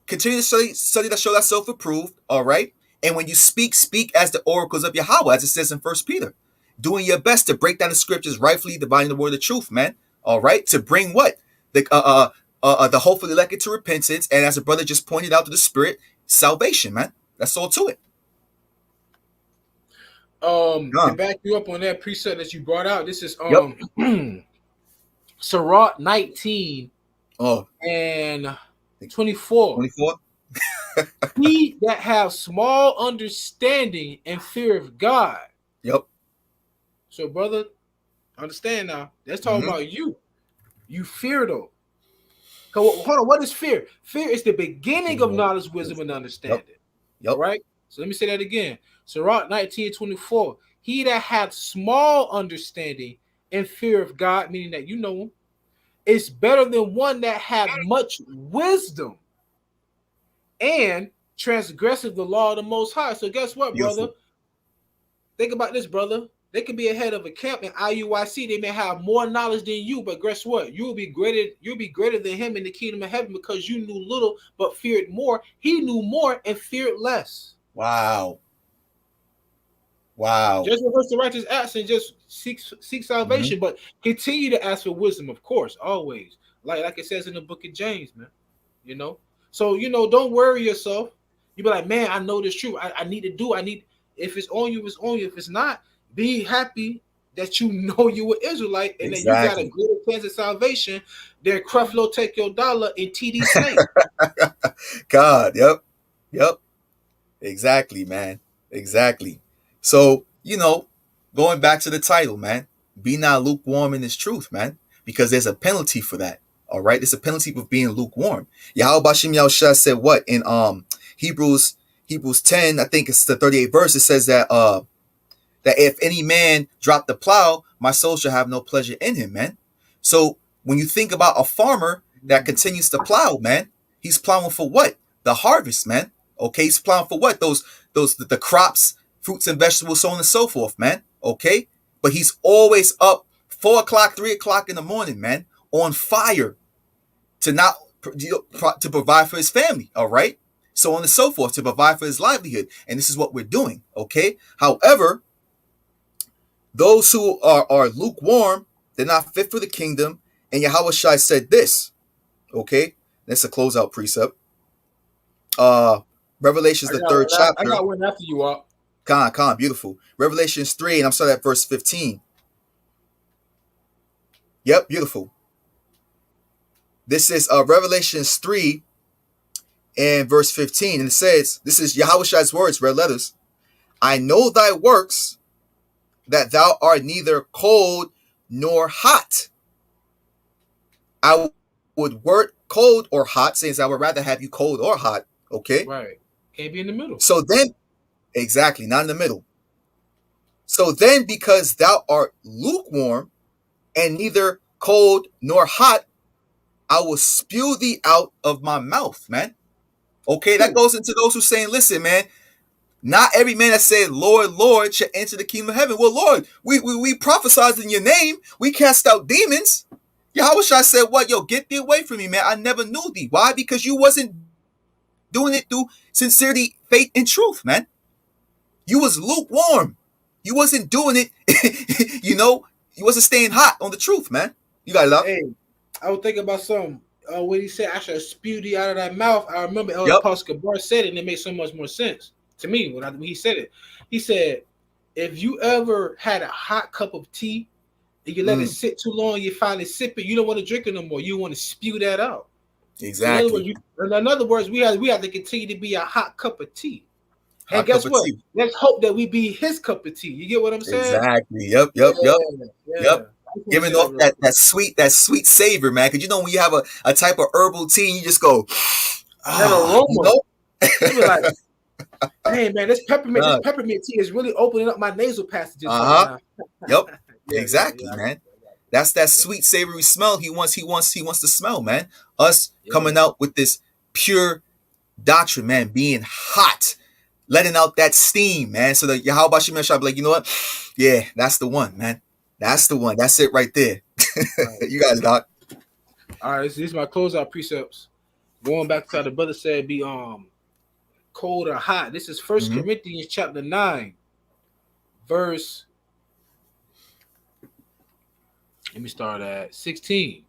Continue to study to show thyself approved, all right? And when you speak as the oracles of Yahweh, as it says in 1 Peter. Doing your best to break down the scriptures, rightfully dividing the word of truth, man. All right? To bring what? The hopefully elected to repentance, and as a brother just pointed out to the spirit, salvation, man. That's all to it. To back you up on that precept that you brought out, this is Sirach 19 and 24. 24. He that have small understanding and fear of God. So, brother, understand now. Let's talk about you. You fear though. Hold on, what is fear? Fear is the beginning of knowledge, wisdom, and understanding. Right? So let me say that again. Sirach 19:24. He that hath small understanding and fear of God, meaning that you know him, is better than one that hath much wisdom and transgressive the law of the Most High. So guess what, brother? Think about this, brother. They could be ahead of a camp in IUIC. They may have more knowledge than you, but guess what? You'll be greater than him in the kingdom of heaven because you knew little but feared more. He knew more and feared less. Wow. Wow. Just reverse the righteous acts and just seek salvation, but continue to ask for wisdom, of course, always. Like it says in the book of James, man. You know, so don't worry yourself. You be like, man, I know this truth. I need to do. If it's on you, it's on you. If it's not, be happy that you know you were Israelite and that you got a greater chance of salvation. Their Creflo take your dollar and TD Snake. God, yep. Exactly, man. Exactly. So, going back to the title, man, be not lukewarm in this truth, man, because there's a penalty for that. All right. There's a penalty for being lukewarm. YAHAWASHI said what in Hebrews 10, I think it's the 38th verse. It says that that if any man drop the plow, my soul shall have no pleasure in him, man. So when you think about a farmer that continues to plow, man, he's plowing for what? The harvest, man. Okay, he's plowing for what? The crops, fruits and vegetables, so on and so forth, man. Okay, but he's always up 4 o'clock, 3 o'clock in the morning, man, on fire to provide for his family. All right, so on and so forth, to provide for his livelihood, and this is what we're doing. Okay, however, those who are lukewarm, they're not fit for the kingdom. And YAHAWASHI said this. Okay, that's a closeout precept. Revelations, the 3rd chapter. I got one after you, Up. Con, beautiful. Revelations 3, and I'm starting at verse 15. Yep, beautiful. This is Revelations 3 and verse 15. And it says, this is YAHAWASHI's words, red letters. I know thy works, that thou art neither cold nor hot. I would word cold or hot, since I would rather have you cold or hot. Okay? Right. Can't be in the middle. So then, exactly, not in the middle. So then, because thou art lukewarm and neither cold nor hot, I will spew thee out of my mouth, man. Okay, that goes into those who saying, listen, man, not every man that said, Lord, Lord, shall enter the kingdom of heaven. Well, Lord, we prophesied in your name. We cast out demons. YAHAWASHI said, what? Yo, get thee away from me, man. I never knew thee. Why? Because you wasn't doing it through sincerity, faith, and truth, man. You was lukewarm. You wasn't doing it, you wasn't staying hot on the truth, man. You got it up. Hey, I was thinking about something. When he said, I shall spew thee out of thy mouth, I remember Apostle Gabar said it, and it made so much more sense to me when he said it. He said, if you ever had a hot cup of tea and you let it sit too long, you finally sip it, you don't want to drink it no more. You want to spew that out. Exactly. In other words, we have to continue to be a hot cup of tea. And guess what? Let's hope that we be his cup of tea. You get what I'm saying? Exactly. Yep. Giving off that sweet savor, man. Because when you have a type of herbal tea, and you just go, that aroma. You be like, hey man, this peppermint tea is really opening up my nasal passages. Yep. Exactly, man. That's that sweet savory smell he wants to smell, man. Us coming out with this pure doctrine, man, being hot, letting out that steam, man. So that YAHAWASHI shall be like, you know what? Yeah, that's the one, man. That's the one. That's it right there. Right. You guys, Doc. All right, these are my closeout precepts. Going back to how the brother said, be cold or hot. This is 1 Corinthians chapter 9, verse. Let me start at 16.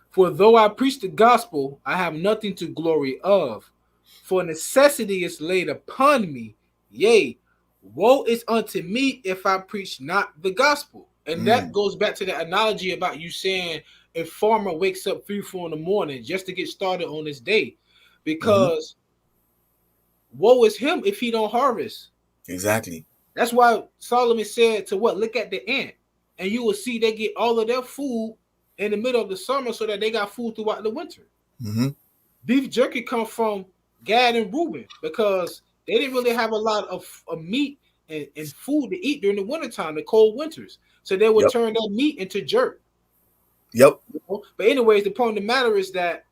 For though I preach the gospel, I have nothing to glory of, for necessity is laid upon me. Yea, woe is unto me if I preach not the gospel. And that goes back to the analogy about you saying a farmer wakes up 3-4 in the morning just to get started on his day, because woe is him if he don't harvest. Exactly. That's why Solomon said to what? Look at the ant, and you will see they get all of their food in the middle of the summer so that they got food throughout the winter. Beef jerky come from Gad and Reuben because they didn't really have a lot of meat and food to eat during the wintertime, the cold winters. So they would turn that meat into jerk. Yep. But anyways, the point of the matter is that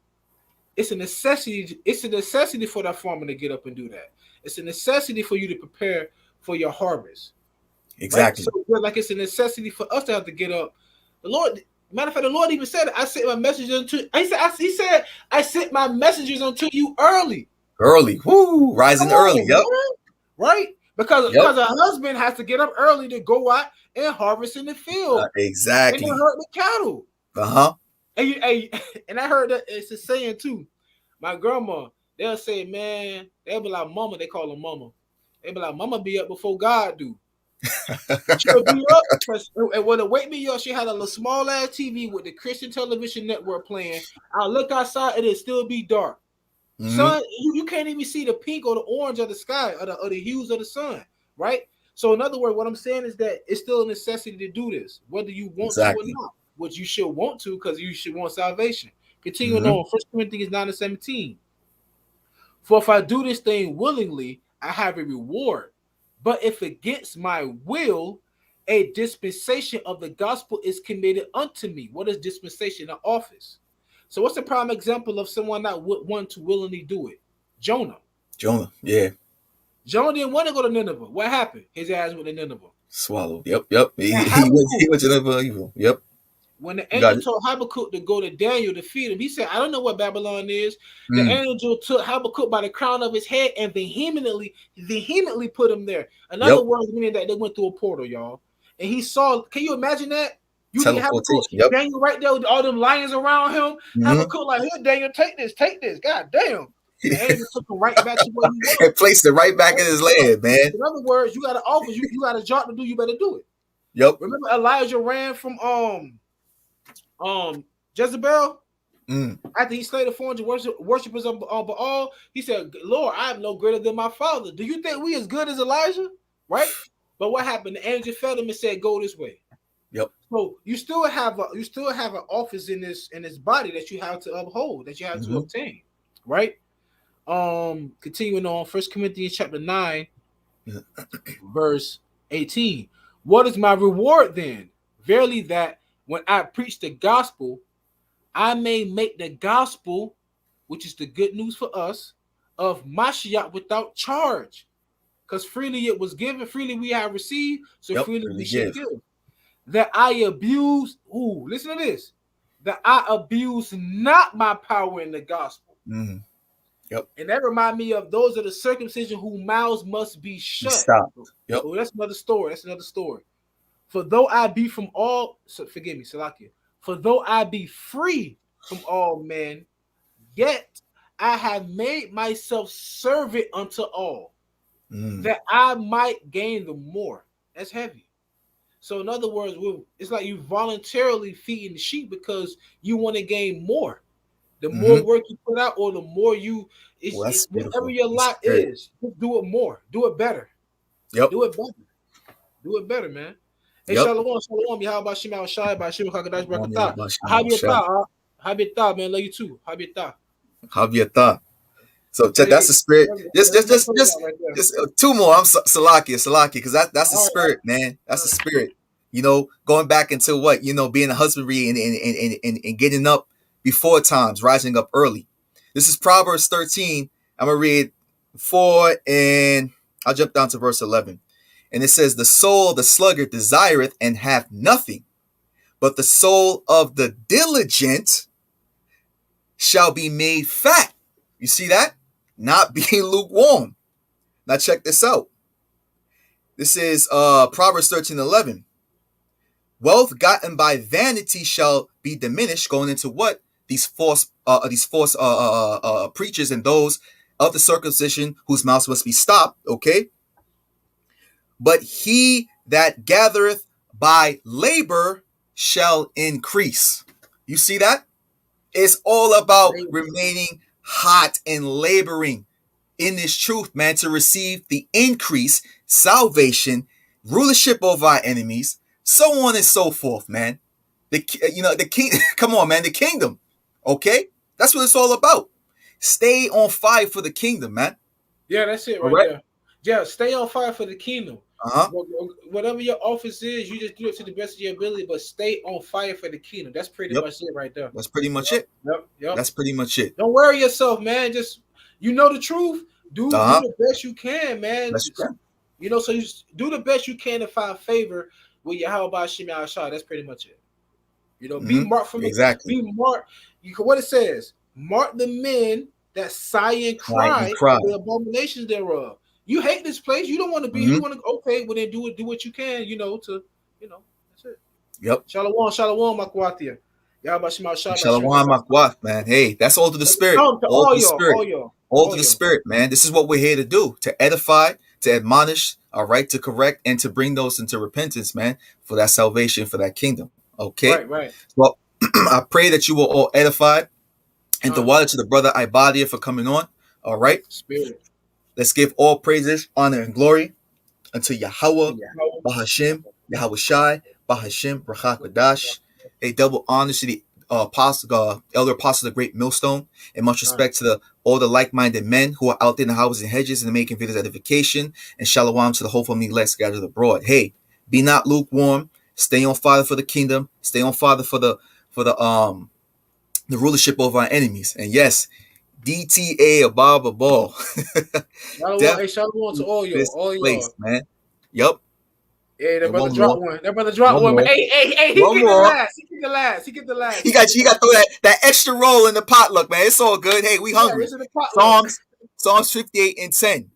it's a necessity. It's a necessity for that farmer to get up and do that. It's a necessity for you to prepare for your harvest. Exactly. Right? So like it's a necessity for us to have to get up. The Lord, matter of fact, the Lord even said, "I sent my messengers unto." He said, "I sent my messengers unto you early." Early, woo, rising early. Yep. Right. because a husband has to get up early to go out and harvest in the field. Exactly. And hurt the cattle. And I heard that it's a saying too. My grandma, they'll say, man, they'll be like, mama, they call her mama. They'll be like, mama be up before God do. She'll be up, and when it wake me up, she had a little small ass TV with the Christian television network playing. I look outside, and it still be dark. Sun, you can't even see the pink or the orange of the sky or the hues of the sun, right? So in other words, what I'm saying is that it's still a necessity to do this, whether you want to or not, which you should want to because you should want salvation. Continuing on, 1 Corinthians 9:17. For if I do this thing willingly, I have a reward. But if against my will, a dispensation of the gospel is committed unto me. What is dispensation? An office. So what's the prime example of someone that would want to willingly do it? Jonah, yeah. Jonah didn't want to go to Nineveh. What happened? His ass went to Nineveh. Swallowed. Yep. He went to Nineveh evil. Yep. When the angel told Habakkuk to go to Daniel to feed him, he said, I don't know what Babylon is. The angel took Habakkuk by the crown of his head and vehemently put him there. In other words, meaning that they went through a portal, y'all. And he saw, can you imagine that? You can have Daniel right there with all them lions around him. Habakkuk like, here, Daniel, take this. God damn. The angel took him right back to where he was. And placed it right back in his land, man. In other words, you got an office, you got a job to do, you better do it. Yep. Remember Elijah ran from Jezebel? After he slayed the 400 worshippers of Baal, he said, Lord, I am no greater than my father. Do you think we as good as Elijah? Right? But what happened? The angel fed him and said, go this way. Yep. So you still have an office in this body that you have to uphold, that you have to obtain, right? Continuing on, 1 Corinthians chapter 9, verse 18. What is my reward then? Verily that when I preach the gospel, I may make the gospel, which is the good news for us, of Mashiach without charge. Because freely it was given, freely we have received, so freely we should give. That I abuse, listen to this, that I abuse not my power in the gospel. Yep. And that remind me of those of the circumcision whose mouths must be shut. Stop. Yep. So that's another story. For though I be from all, so forgive me, Salakia. For though I be free from all men, yet I have made myself servant unto all, that I might gain the more. That's heavy. So in other words, it's like you voluntarily feeding the sheep because you want to gain more. The more work you put out, or the more it's whatever your lot is, do it more, do it better. Yep. Do it better, man. Hey, Shalom, YAHAWASHI, QADASH, BROTHAS. Habitah, man. Love you too. Habitah. So that's the spirit. Just two more. I'm Salaki, because that's the spirit, man. That's the spirit. You know, going back into what, you know, being a husbandry and getting up before times, rising up early. This is Proverbs 13. I'm gonna read 4 and I'll jump down to verse 11. And it says, the soul of the sluggard desireth and hath nothing, but the soul of the diligent shall be made fat. You see that? Not being lukewarm. Now check this out. This is Proverbs 13:11. Wealth gotten by vanity shall be diminished. Going into what? These false preachers and those of the circumcision whose mouths must be stopped. Okay. But he that gathereth by labor shall increase. You see that? It's all about remaining hot and laboring in this truth, man, to receive the increase, salvation, rulership over our enemies, so on and so forth, man. The king. Come on, man. The kingdom. Okay, that's what it's all about. Stay on fire for the kingdom, man. Yeah, that's it right there. Yeah, stay on fire for the kingdom. Whatever your office is, you just do it to the best of your ability, but stay on fire for the kingdom. That's pretty much it right there. That's pretty much it. Yep. That's pretty much it. Don't worry yourself, man. Just, you know the truth. Do the best you can, man. That's right. You know, so you do the best you can to find favor with YAHAWASHI. That's pretty much it. You know, be marked from exactly. Be marked. What it says: mark the men that sigh and cry for the abominations thereof. You hate this place. You don't want to be. You want to okay. Well, then do what you can. That's it. Yep. Shalom, Makwatia. Shalom, Makwaf, man. Hey, that's all to the spirit. All to the spirit. All to the spirit, man. This is what we're here to do: to edify, to admonish, all right, to correct, and to bring those into repentance, man, for that salvation, for that kingdom. Okay. Right. Well, I pray that you will all edified, and the water to the brother Ibadia for coming on. All right. Spirit. Let's give all praises, honor, and glory unto Yahawah, Bahashim, YAHAWASHI, Bahashim, QADASH. A double honor to the apostle, elder apostle of the great millstone, and much respect to all the like-minded men who are out there in the houses and hedges and making videos of edification, and shalom to the whole family elect scattered abroad. Hey, be not lukewarm. Stay on fire for the kingdom. Stay on fire for the rulership over our enemies. And yes, DTA above a ball. Shalom to all y'all. Man. Yup. Hey, that brother dropped one. That brother dropped one. But hey, he get the last. He get the last. You got to throw that extra roll in the potluck, man. It's all good. Hey, we hungry. Psalms 58 and 10.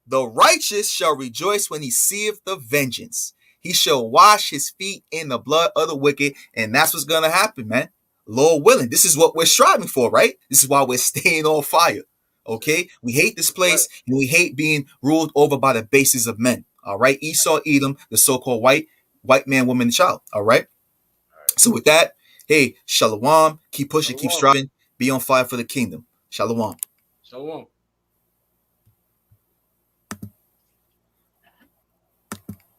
The righteous shall rejoice when he seeth the vengeance. He shall wash his feet in the blood of the wicked. And that's what's going to happen, man. Lord willing. This is what we're striving for, right? This is why we're staying on fire. Okay? We hate this place, and we hate being ruled over by the bases of men. All right? Esau, Edom, the so-called white man, woman, and child. All right? So with that, hey, shalom. Keep pushing, keep striving. Be on fire for the kingdom. Shalom. Shalom.